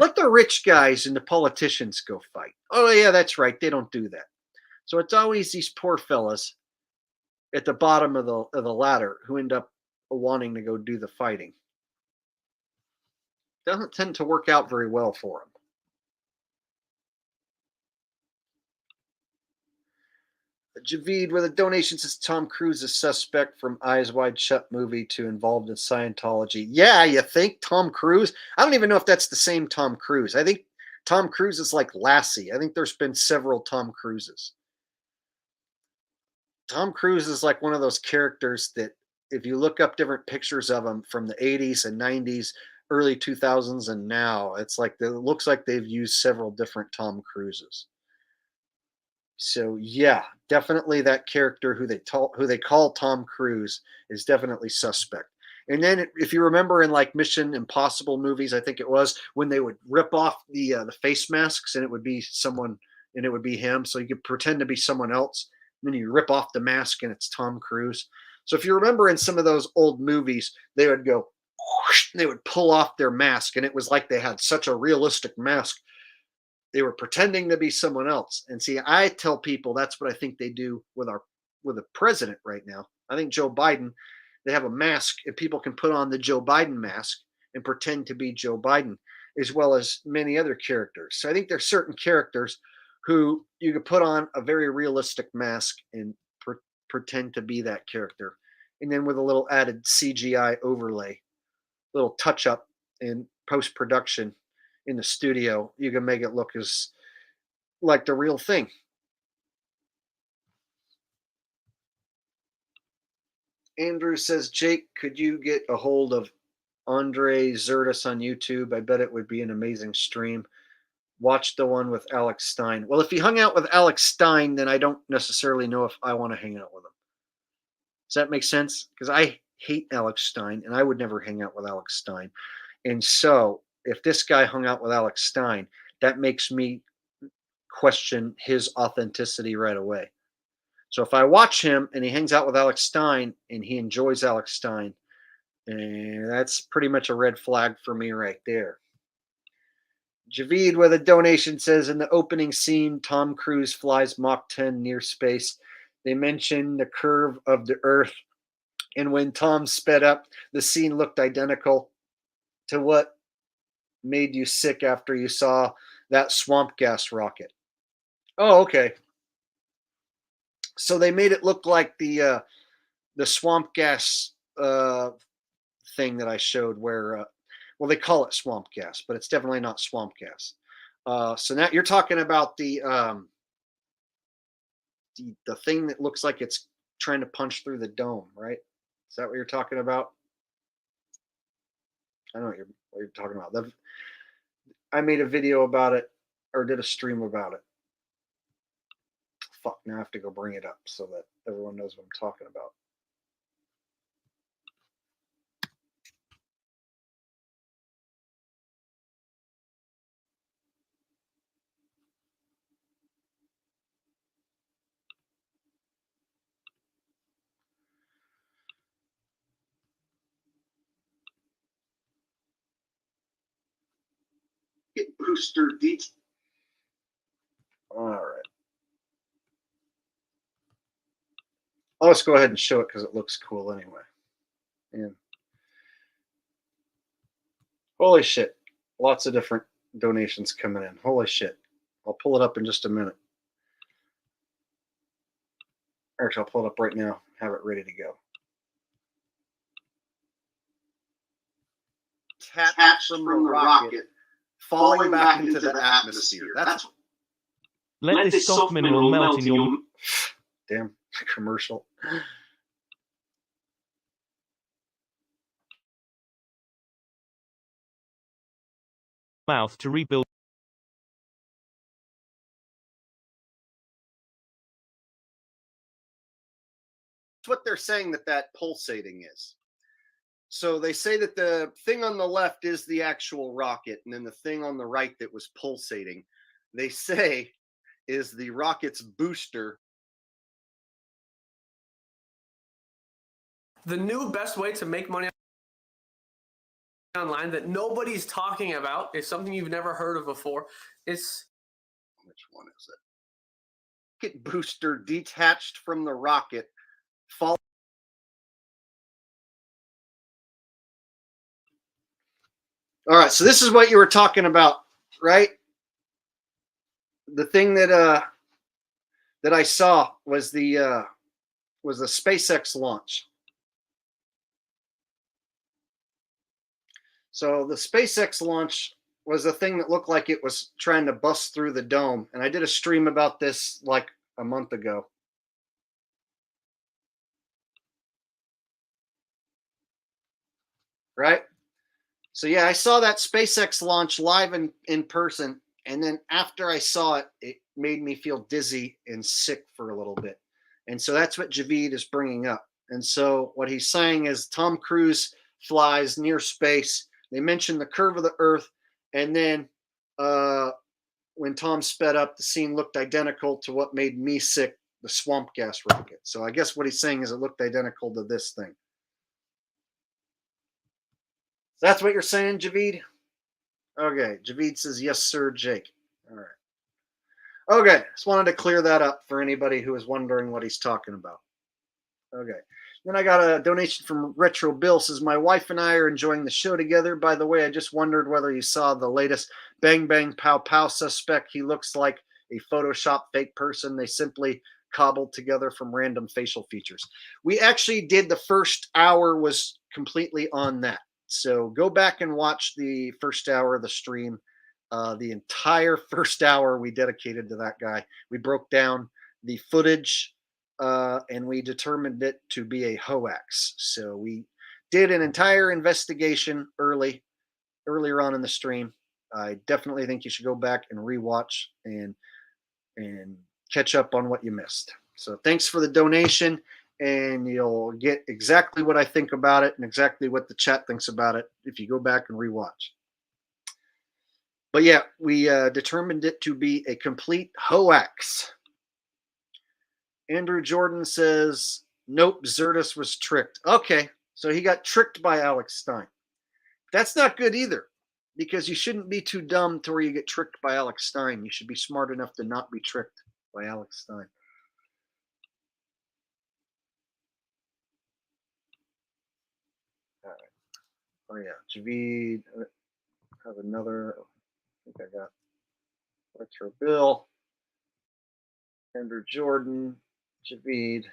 Let the rich guys and the politicians go fight. Oh yeah, that's right. They don't do that. So it's always these poor fellas at the bottom of the ladder who end up wanting to go do the fighting. Doesn't tend to work out very well for them. Javid with a donation says Tom Cruise is suspect from Eyes Wide Shut movie to involved in Scientology. Yeah, you think Tom Cruise? I don't even know if that's the same Tom Cruise. I think Tom Cruise is like Lassie. I think there's been several Tom Cruises. Tom Cruise is like one of those characters that if you look up different pictures of him from the 80s and 90s, early 2000s and now, it's like it looks like they've used several different Tom Cruises. So yeah, definitely that character who they call Tom Cruise is definitely suspect. And then if you remember in like Mission Impossible movies, I think it was when they would rip off the face masks and it would be someone and it would be him, so you could pretend to be someone else. And then you rip off the mask and it's Tom Cruise. So if you remember in some of those old movies, they would go, whoosh, they would pull off their mask, and it was like they had such a realistic mask. They were pretending to be someone else. And see, I tell people that's what I think they do with the president right now. I think Joe Biden, they have a mask and people can put on the Joe Biden mask and pretend to be Joe Biden, as well as many other characters. So I think there's certain characters who you could put on a very realistic mask and pretend to be that character. And then with a little added CGI overlay, little touch up in post production in the studio, you can make it look as like the real thing. Andrew says, Jake, could you get a hold of Andre Zertis on YouTube? I bet it would be an amazing stream. Watch the one with Alex Stein. Well, if he hung out with Alex Stein, then I don't necessarily know if I want to hang out with him. Does that make sense? Because I hate Alex Stein, and I would never hang out with Alex Stein. And so if this guy hung out with Alex Stein, that makes me question his authenticity right away. So if I watch him and he hangs out with Alex Stein and he enjoys Alex Stein, that's pretty much a red flag for me right there. Javid with a donation says, in the opening scene, Tom Cruise flies Mach 10 near space. They mention the curve of the Earth. And when Tom sped up, the scene looked identical to what made you sick after you saw that swamp gas rocket. Oh, okay. So they made it look like the swamp gas thing that I showed where, well, they call it swamp gas, but it's definitely not swamp gas. So now you're talking about the thing that looks like it's trying to punch through the dome, right? Is that what you're talking about? I don't know what you're talking about. I made a video about it or did a stream about it. Fuck, now I have to go bring it up so that everyone knows what I'm talking about. Get booster deets. All right. I'll just go ahead and show it because it looks cool anyway. And holy shit, lots of different donations coming in. Holy shit. I'll pull it up in just a minute. Actually, I'll pull it up right now, have it ready to go. Detached from the rocket, falling back into the atmosphere. That's Let this soft mineral melt in your damn commercial. mouth to rebuild. That's what they're saying that pulsating is. So they say that the thing on the left is the actual rocket, and then the thing on the right that was pulsating, they say is the rocket's booster. The new best way to make money online that nobody's talking about is something you've never heard of before. It's which one is it? Rocket booster detached from the rocket, fall. All right, so this is what you were talking about, right? The thing that that I saw was the SpaceX launch. So the SpaceX launch was a thing that looked like it was trying to bust through the dome. And I did a stream about this like a month ago. Right? So yeah, I saw that SpaceX launch live in person. And then after I saw it, it made me feel dizzy and sick for a little bit. And so that's what Javid is bringing up. And so what he's saying is Tom Cruise flies near space. They mentioned the curve of the Earth. And then when Tom sped up, the scene looked identical to what made me sick, the swamp gas rocket. So I guess what he's saying is it looked identical to this thing. That's what you're saying, Javid? Okay, Javid says, yes, sir, Jake. All right. Okay, just wanted to clear that up for anybody who is wondering what he's talking about. Okay. Then I got a donation from Retro Bill. Says, my wife and I are enjoying the show together. By the way, I just wondered whether you saw the latest Bang Bang Pow Pow suspect. He looks like a Photoshop fake person. They simply cobbled together from random facial features. We actually did the first hour was completely on that. So go back and watch the first hour of the stream. The entire first hour we dedicated to that guy. We broke down the footage and we determined it to be a hoax. So we did an entire investigation earlier on in the stream. I definitely think you should go back and rewatch and catch up on what you missed. So thanks for the donation, and you'll get exactly what I think about it and exactly what the chat thinks about it if you go back and rewatch. But yeah, we determined it to be a complete hoax. Andrew Jordan says, nope, Zertus was tricked. Okay, so he got tricked by Alex Stein. That's not good either, because you shouldn't be too dumb to where you get tricked by Alex Stein. You should be smart enough to not be tricked by Alex Stein. All right. Oh, yeah. Javid have another. I think I got Retro Bill, Andrew Jordan, Javid.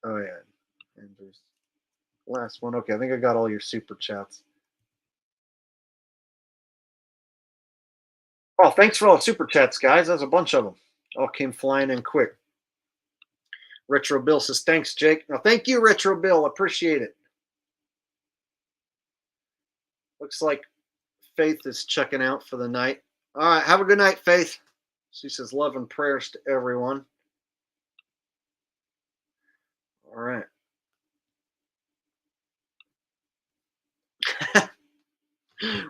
Oh, yeah. Andrew's last one. Okay, I think I got all your super chats. Oh, thanks for all the super chats, guys. There's a bunch of them. All came flying in quick. Retro Bill says, thanks, Jake. Now, thank you, Retro Bill. Appreciate it. Looks like Faith is checking out for the night. All right, have a good night, Faith. She says, love and prayers to everyone. All right.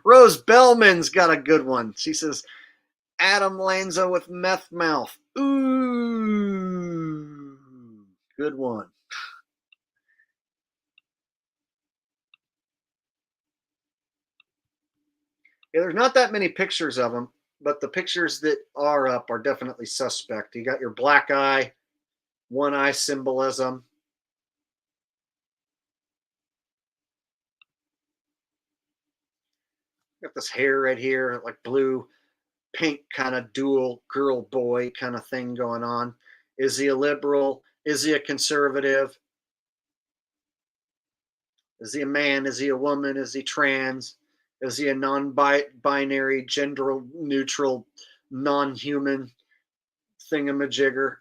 Rose Bellman's got a good one. She says, Adam Lanza with meth mouth. Ooh, good one. Yeah, there's not that many pictures of him, but the pictures that are up are definitely suspect. You got your black eye, one eye symbolism. Got this hair right here, like blue, pink kind of dual girl boy kind of thing going on. Is he a liberal? Is he a conservative? Is he a man? Is he a woman? Is he trans? Is he a non-binary, gender-neutral, non-human thingamajigger?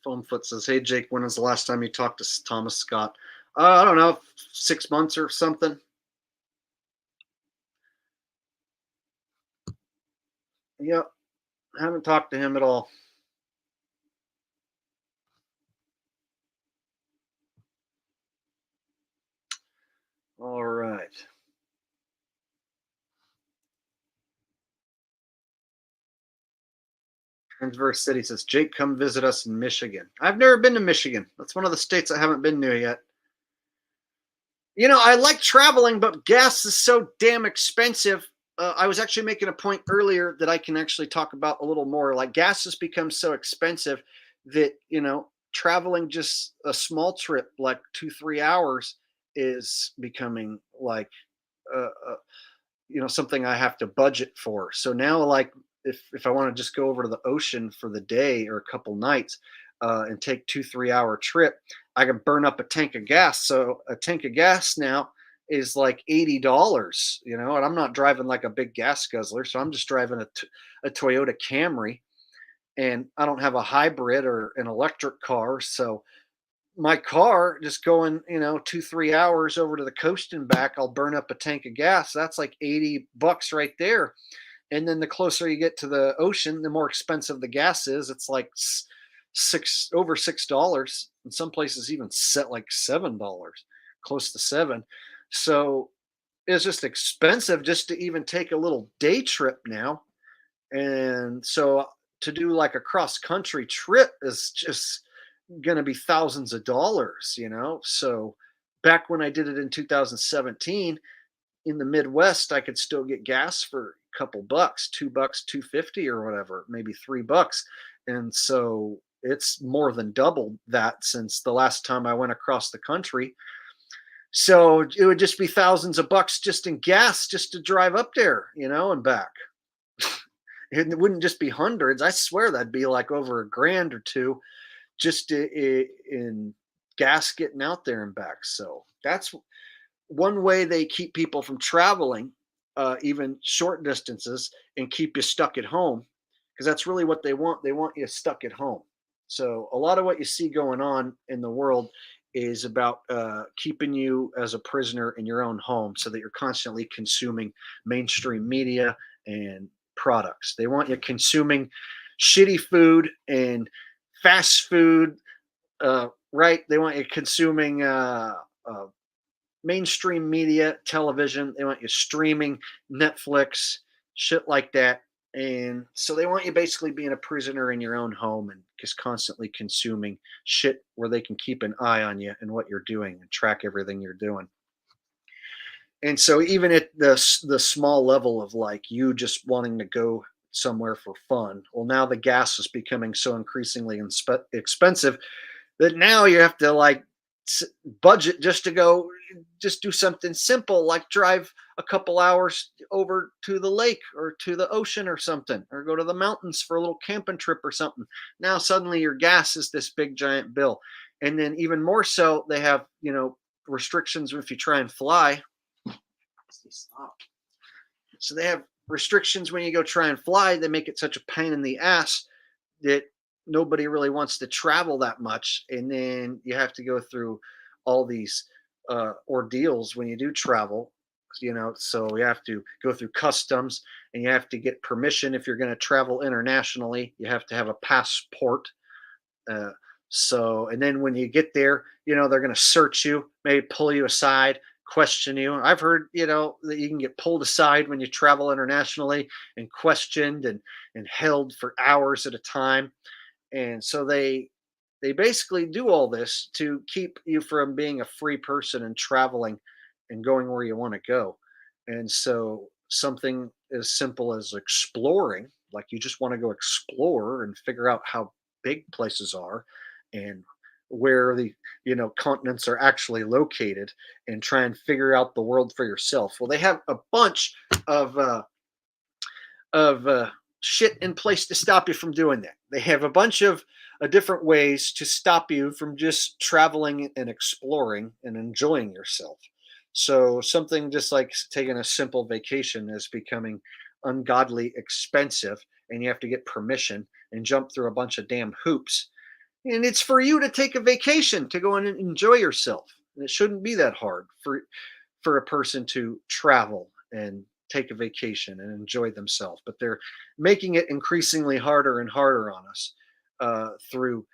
Foamfoot says, hey, Jake, when was the last time you talked to Thomas Scott? I don't know, 6 months or something. Yep, I haven't talked to him at all. All right. Transverse City says, Jake, come visit us in Michigan. I've never been to Michigan. That's one of the states I haven't been to yet. You know, I like traveling, but gas is so damn expensive. I was actually making a point earlier that I can actually talk about a little more. Like gas has become so expensive that, traveling just a small trip, like 2, 3 hours, is becoming like, something I have to budget for. So now, like, if I want to just go over to the ocean for the day or a couple nights, and take 2, 3 hour trip, I can burn up a tank of gas. So a tank of gas now is like $80, and I'm not driving like a big gas guzzler. So I'm just driving a Toyota Camry, and I don't have a hybrid or an electric car. So my car just going, 2, 3 hours over to the coast and back, I'll burn up a tank of gas. That's like $80 right there. And then the closer you get to the ocean, the more expensive the gas is. It's like over $6. In some places, even set like $7, close to seven. So it's just expensive just to even take a little day trip now. And so to do like a cross country trip is just going to be thousands of dollars. So back when I did it in 2017 in the Midwest, I could still get gas for a couple bucks, $2, 2.50 or whatever, maybe $3. And so it's more than doubled that since the last time I went across the country. So it would just be thousands of bucks just in gas just to drive up there, and back. It wouldn't just be hundreds. I swear that'd be like over $1,000 or $2 just in gas getting out there and back. So that's one way they keep people from traveling, even short distances, and keep you stuck at home, because that's really what they want. They want you stuck at home. So a lot of what you see going on in the world is about keeping you as a prisoner in your own home, so that you're constantly consuming mainstream media and products. They want you consuming shitty food and fast food, right? They want you consuming mainstream media, television. They want you streaming Netflix, shit like that. And so they want you basically being a prisoner in your own home and just constantly consuming shit where they can keep an eye on you and what you're doing and track everything you're doing. And so even at the small level of like you just wanting to go somewhere for fun, well, now the gas is becoming so increasingly expensive that now you have to like budget just to go just do something simple like drive a couple hours over to the lake or to the ocean or something, or go to the mountains for a little camping trip or something. Now suddenly your gas is this big giant bill. And then even more so, they have restrictions if you try and fly. So they have restrictions when you go try and fly. They make it such a pain in the ass that nobody really wants to travel that much. And then you have to go through all these ordeals when you do travel, so you have to go through customs, and you have to get permission. If you're going to travel internationally, you have to have a passport. And then when you get there, they're going to search you, maybe pull you aside, question you. I've heard, that you can get pulled aside when you travel internationally and questioned and held for hours at a time. And so they basically do all this to keep you from being a free person and traveling and going where you want to go. And so something as simple as exploring, like you just want to go explore and figure out how big places are and where the continents are actually located, and try and figure out the world for yourself. Well, they have a bunch of shit in place to stop you from doing that. They have a bunch of different ways to stop you from just traveling and exploring and enjoying yourself. So something just like taking a simple vacation is becoming ungodly expensive, and you have to get permission and jump through a bunch of damn hoops. And it's for you to take a vacation, to go and enjoy yourself. And it shouldn't be that hard for a person to travel and take a vacation and enjoy themselves. But they're making it increasingly harder and harder on us through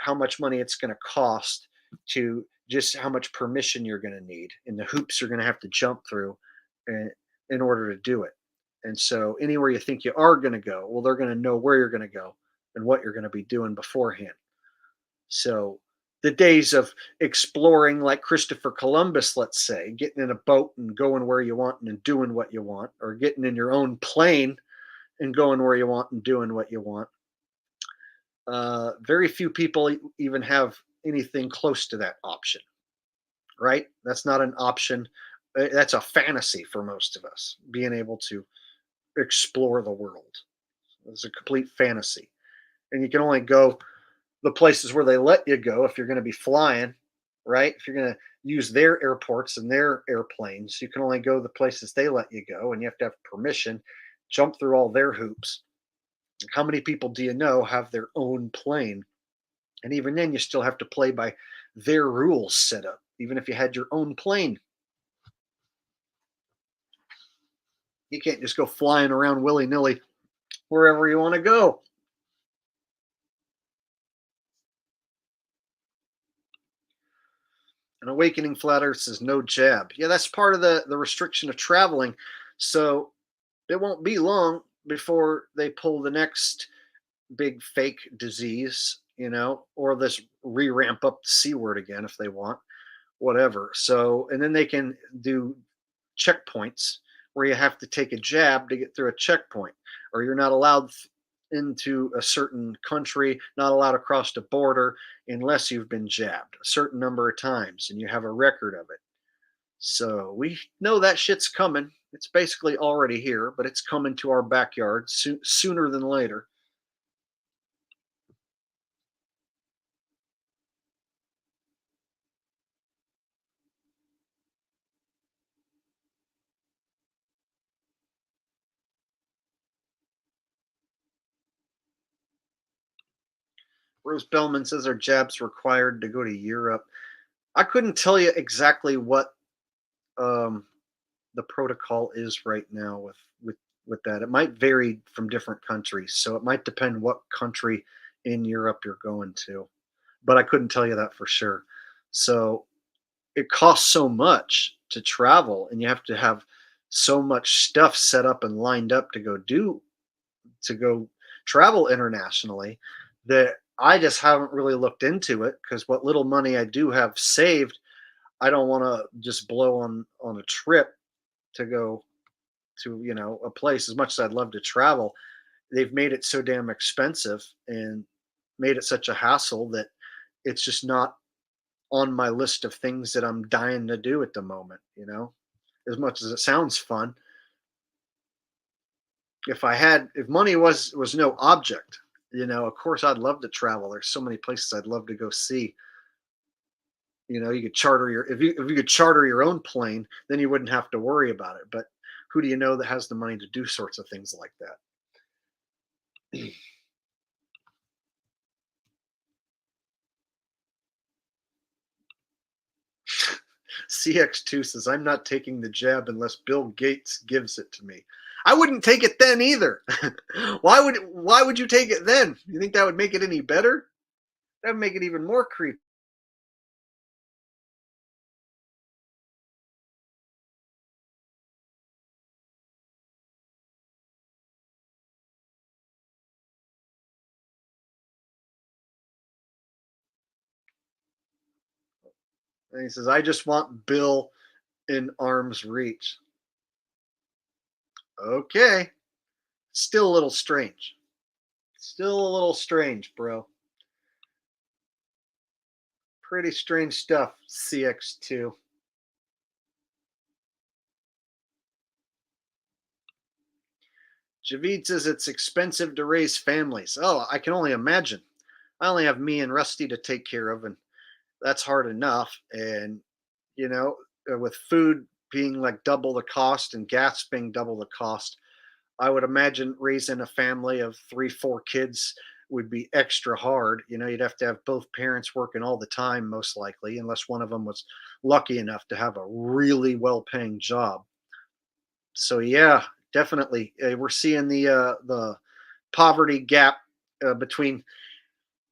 how much money it's going to cost, to just how much permission you're going to need and the hoops you're going to have to jump through in order to do it. And so anywhere you think you are going to go, well, they're going to know where you're going to go and what you're going to be doing beforehand. So the days of exploring like Christopher Columbus, let's say, getting in a boat and going where you want and doing what you want, or getting in your own plane and going where you want and doing what you want. Very few people even have anything close to that option, right? That's not an option. That's a fantasy for most of us, being able to explore the world. It's a complete fantasy. And you can only go the places where they let you go if you're going to be flying, right? If you're going to use their airports and their airplanes, you can only go the places they let you go, and you have to have permission, jump through all their hoops. How many people do you know have their own plane? And even then, you still have to play by their rules set up, even if you had your own plane. You can't just go flying around willy nilly wherever you want to go. An awakening flat earth says no jab. Yeah, that's part of the restriction of traveling. So it won't be long before they pull the next big fake disease, or this re-ramp up the C word again if they want, whatever. So, and then they can do checkpoints where you have to take a jab to get through a checkpoint, or you're not allowed into a certain country, not allowed across the border unless you've been jabbed a certain number of times and you have a record of it. So we know that shit's coming. It's basically already here, but it's coming to our backyard sooner than later. Rose Bellman says, are jabs required to go to Europe? I couldn't tell you exactly what the protocol is right now with that. It might vary from different countries, so it might depend what country in Europe you're going to. But I couldn't tell you that for sure. So it costs so much to travel, and you have to have so much stuff set up and lined up to go travel internationally, that I just haven't really looked into it, because what little money I do have saved, I don't want to just blow on a trip to go to a place. As much as I'd love to travel, they've made it so damn expensive and made it such a hassle that it's just not on my list of things that I'm dying to do at the moment. As much as it sounds fun, if money was no object, of course I'd love to travel. There's so many places I'd love to go see. You could charter if you could charter your own plane, then you wouldn't have to worry about it. But who do you know that has the money to do sorts of things like that? CX2 says, I'm not taking the jab unless Bill Gates gives it to me. I wouldn't take it then either. Why would you take it then? You think that would make it any better? That would make it even more creepy. And he says, I just want Bill in arm's reach. Okay. Still a little strange. Still a little strange, bro. Pretty strange stuff, CX2. Javid says it's expensive to raise families. Oh, I can only imagine. I only have me and Rusty to take care of, and that's hard enough. And, with food being like double the cost and gas being double the cost, I would imagine raising a family of 3, 4 kids would be extra hard. You'd have to have both parents working all the time, most likely, unless one of them was lucky enough to have a really well paying job. So, yeah, definitely. We're seeing the poverty gap between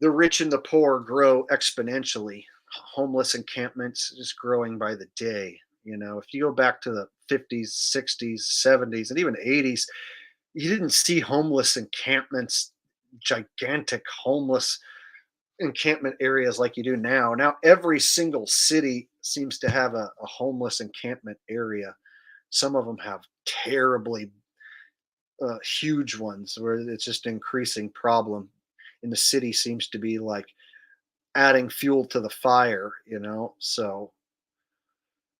the rich and the poor grow exponentially. Homeless encampments just growing by the day. If you go back to the 50s, 60s, 70s, and even 80s, you didn't see homeless encampments, gigantic homeless encampment areas like you do now. Now every single city seems to have a homeless encampment area. Some of them have terribly huge ones where it's just an increasing problem. And the city seems to be like adding fuel to the fire, you know. So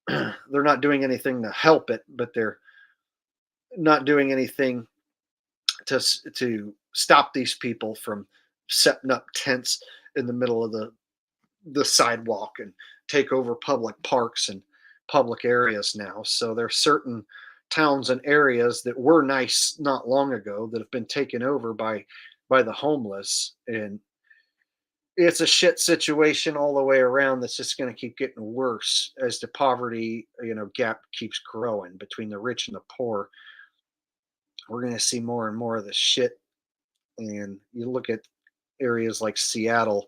they're not doing anything to help it, but they're not doing anything to stop these people from setting up tents in the middle of the sidewalk and take over public parks and public areas now. So there are certain towns and areas that were nice not long ago that have been taken over by the homeless, and it's a shit situation all the way around that's just going to keep getting worse as the poverty, you know, gap keeps growing between the rich and the poor. We're going to see more and more of this shit. And you look at areas like Seattle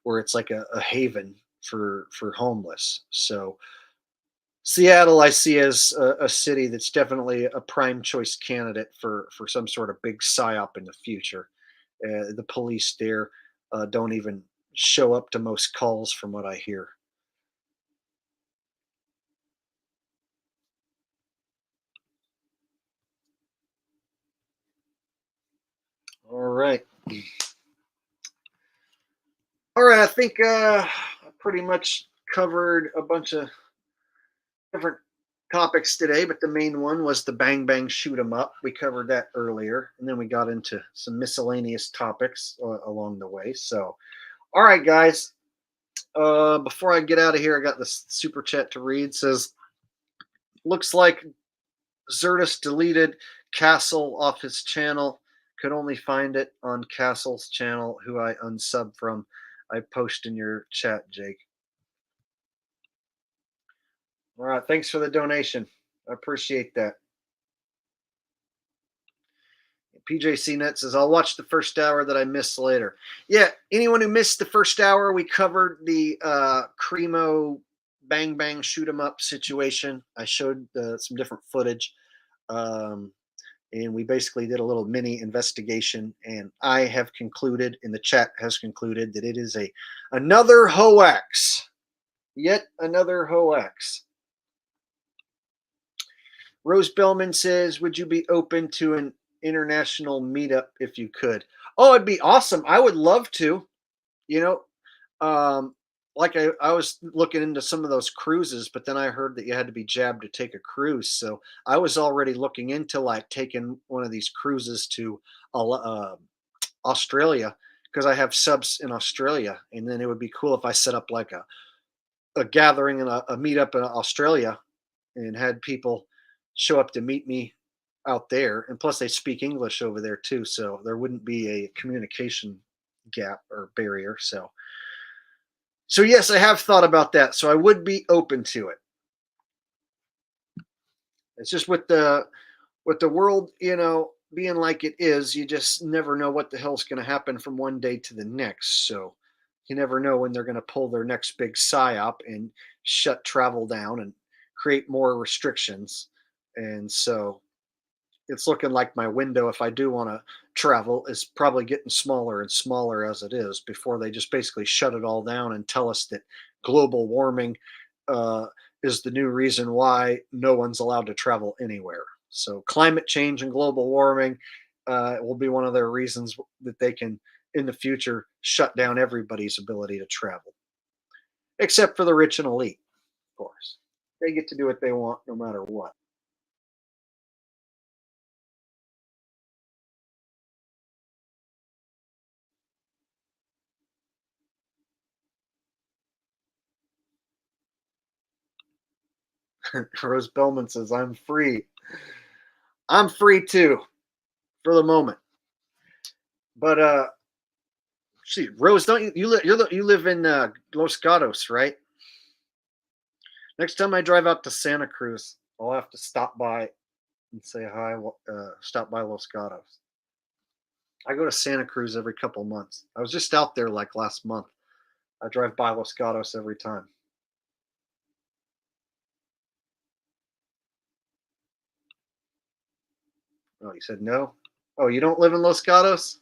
where it's like a haven for homeless. So Seattle I see as a city that's definitely a prime choice candidate for some sort of big psyop in the future. The police there don't even show up to most calls from what I hear. All right. All right, I think I pretty much covered a bunch of different topics today, but the main one was the bang bang shoot 'em up. We covered that earlier, and then we got into some miscellaneous topics along the way. So, all right, guys. Before I get out of here, I got this super chat to read. It says, looks like Zertus deleted Castle off his channel. Could only find it on Castle's channel, who I unsub from. I post in your chat, Jake. All right, thanks for the donation. I appreciate that. PJC Net says, I'll watch the first hour that I missed later. Yeah, anyone who missed the first hour, we covered the Cremo bang bang shoot 'em up situation. I showed some different footage. And we basically did a little mini investigation, and I have concluded, and the chat has concluded, that it is another hoax. Yet another hoax. Rose Bellman says, would you be open to an international meetup if you could? Oh, it'd be awesome. I would love to. You know, like I was looking into some of those cruises, but then I heard that you had to be jabbed to take a cruise. So I was already looking into like taking one of these cruises to Australia, because I have subs in Australia. And then it would be cool if I set up like a gathering and a meetup in Australia and had people show up to meet me out there. And plus they speak English over there too. So there wouldn't be a communication gap or barrier. So yes, I have thought about that. So I would be open to it. It's just with the world, you know, being like it is, you just never know what the hell's going to happen from one day to the next. So you never know when they're going to pull their next big psyop and shut travel down and create more restrictions. And so it's looking like my window, if I do want to travel, is probably getting smaller and smaller as it is, before they just basically shut it all down and tell us that global warming uh, is the new reason why no one's allowed to travel anywhere. So climate change and global warming will be one of their reasons that they can, in the future, shut down everybody's ability to travel, except for the rich and elite, of course. They get to do what they want no matter what. Rose Bellman says, I'm free. I'm free too, for the moment. But see, Rose, don't you live in Los Gatos, right? Next time I drive out to Santa Cruz, I'll have to stop by and say hi. Stop by Los Gatos. I go to Santa Cruz every couple months. I was just out there like last month. I drive by Los Gatos every time. Oh, you said no? Oh, you don't live in Los Gatos?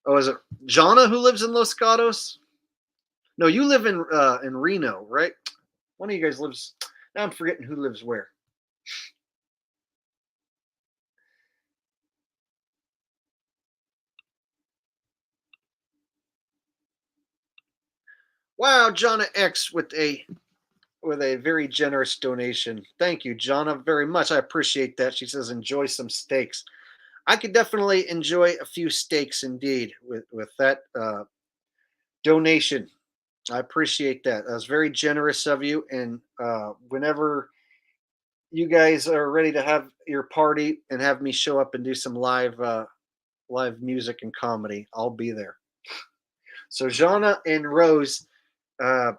Oh, is it Jana who lives in Los Gatos? No, you live in Reno, right? One of you guys lives. Now I'm forgetting who lives where. Wow, Jana X with a very generous donation. Thank you, Jana, very much. I appreciate that. She says enjoy some steaks. I could definitely enjoy a few steaks indeed with that donation. I appreciate that. That was very generous of you. And whenever you guys are ready to have your party and have me show up and do some live music and comedy, I'll be there. So Jana and Rose have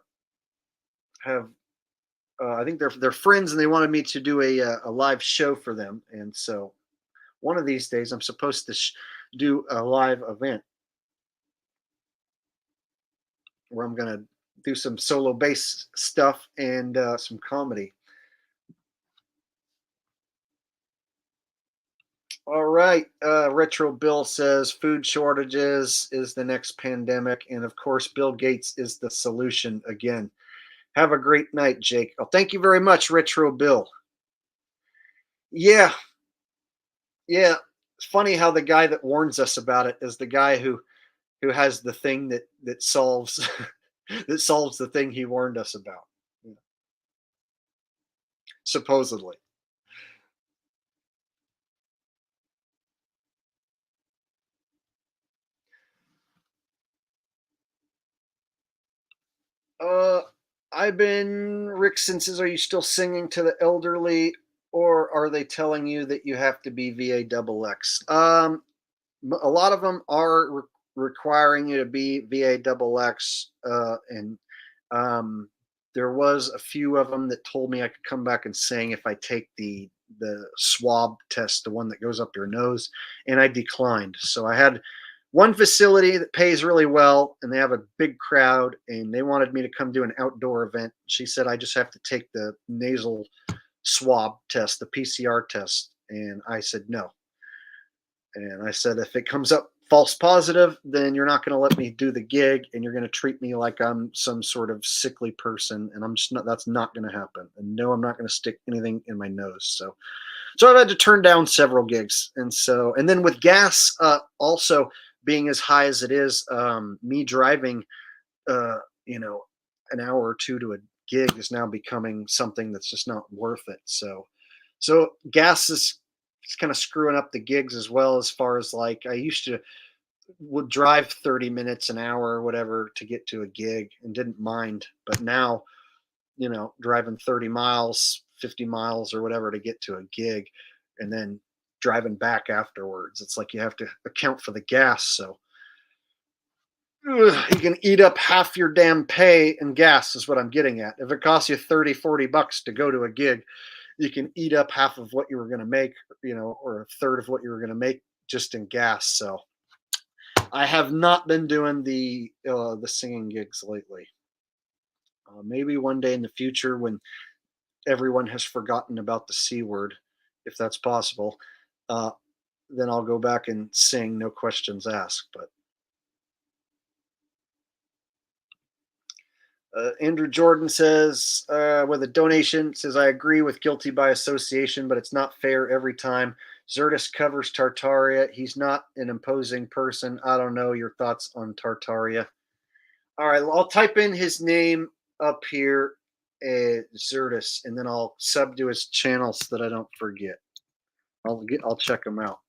I think they're friends and they wanted me to do a live show for them. And so one of these days I'm supposed to do a live event where I'm gonna do some solo bass stuff and some comedy. All right. Retro Bill says food shortages is the next pandemic. And of course, Bill Gates is the solution again. Have a great night, Jake. Oh, thank you very much, Retro Bill. Yeah. Yeah. It's funny how the guy that warns us about it is the guy who has the thing that solves that solves the thing he warned us about. Supposedly. Uh, I've been. Rickson says, "Are you still singing to the elderly, or are they telling you that you have to be VA double X?" A lot of them are requiring you to be VA double X, and um, there was a few of them that told me I could come back and sing if I take the swab test, the one that goes up your nose, and I declined. So I had one facility that pays really well and they have a big crowd and they wanted me to come do an outdoor event. She said I just have to take the nasal swab test, the PCR test, and I said no. And I said if it comes up false positive, then you're not going to let me do the gig and you're going to treat me like I'm some sort of sickly person, and I'm just not. That's not going to happen. And no, I'm not going to stick anything in my nose. So I've had to turn down several gigs. And then with gas also being as high as it is, me driving uh, you know an hour or two to a gig is now becoming something that's just not worth it. So gas is it's kind of screwing up the gigs as well, as far as like I used to would drive 30 minutes an hour or whatever to get to a gig and didn't mind, but now driving 30 miles, 50 miles or whatever to get to a gig and then driving back afterwards. It's like you have to account for the gas. So you can eat up half your damn pay in gas is what I'm getting at. If it costs you 30, 40 bucks to go to a gig, you can eat up half of what you were going to make, or a third of what you were going to make just in gas. So I have not been doing the singing gigs lately. Maybe one day in the future when everyone has forgotten about the C word, if that's possible, uh, then I'll go back and sing, no questions asked. But Andrew Jordan says, with a donation, says, I agree with guilty by association, but it's not fair every time. Zertis covers Tartaria. He's not an imposing person. I don't know your thoughts on Tartaria. All right, I'll type in his name up here, Zertis, and then I'll sub to his channel so that I don't forget. I'll check him out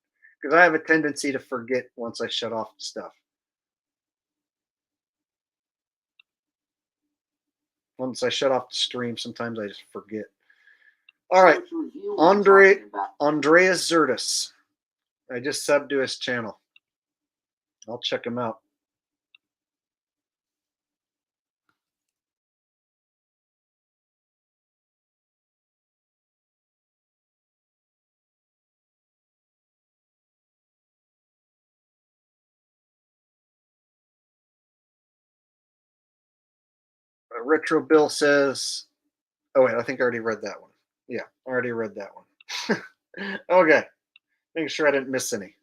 because I have a tendency to forget once I shut off stuff. Once I shut off the stream, sometimes I just forget. All right, Andreas Zertis. I just subbed to his channel. I'll check him out. Retro Bill says, oh wait, I think I already read that one. Yeah, I already read that one. Okay, making sure I didn't miss any.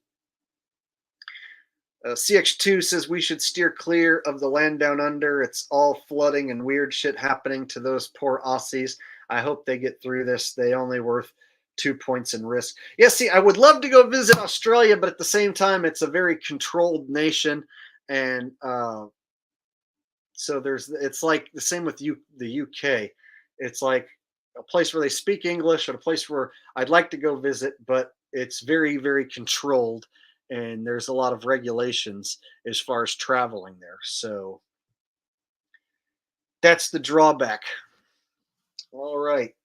CX2 says we should steer clear of the land down under. It's all flooding and weird shit happening to those poor Aussies. I hope they get through this. They only worth 2 points in risk. Yeah, see, I would love to go visit Australia, but at the same time, it's a very controlled nation. And so it's like the same with the UK. It's like a place where they speak English and a place where I'd like to go visit, but it's very, very controlled. And there's a lot of regulations as far as traveling there. So that's the drawback. All right.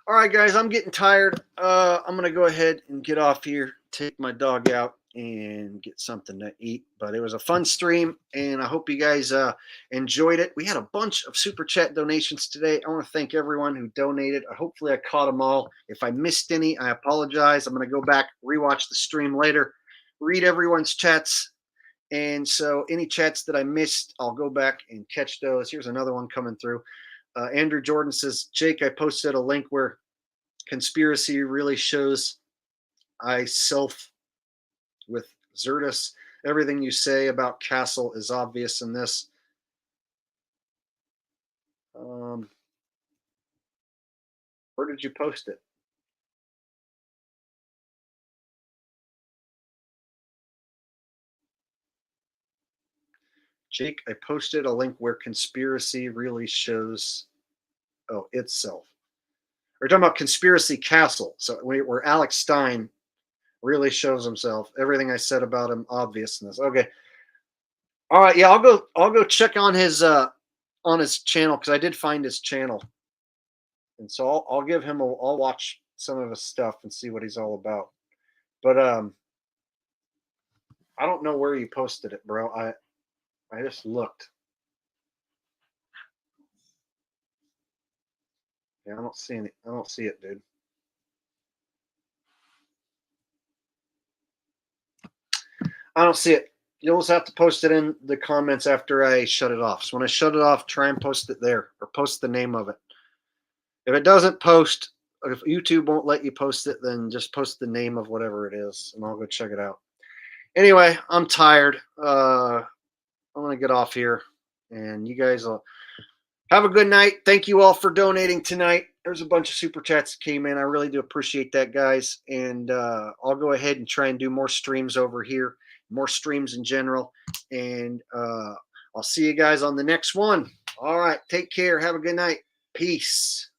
All right, guys, I'm getting tired. I'm going to go ahead and get off here, take my dog out, and get something to eat. But it was a fun stream, and I hope you guys enjoyed it. We had a bunch of Super Chat donations today. I want to thank everyone who donated. Hopefully I caught them all. If I missed any, I apologize. I'm going to go back, rewatch the stream later, read everyone's chats. And so any chats that I missed, I'll go back and catch those. Here's another one coming through. Andrew Jordan says, Jake, I posted a link where conspiracy really shows I self with Zertus. Everything you say about Castle is obvious in this. Where did you post it? Jake, I posted a link where conspiracy really shows itself. We're talking about Conspiracy Castle. So where Alex Stein really shows himself. Everything I said about him, obviousness. Okay. All right. Yeah, I'll go check on his channel because I did find his channel, and so I'll give him I'll watch some of his stuff and see what he's all about. But I don't know where you posted it, bro. I just looked. Yeah, I don't see any. I don't see it, dude. I don't see it. You'll just have to post it in the comments after I shut it off. So when I shut it off, try and post it there or post the name of it. If it doesn't post, if YouTube won't let you post it, then just post the name of whatever it is and I'll go check it out. Anyway, I'm tired. I'm going to get off here and you guys will have a good night. Thank you all for donating tonight. There's a bunch of super chats that came in. I really do appreciate that, guys. And I'll go ahead and try and do more streams over here, more streams in general. And I'll see you guys on the next one. All right. Take care. Have a good night. Peace.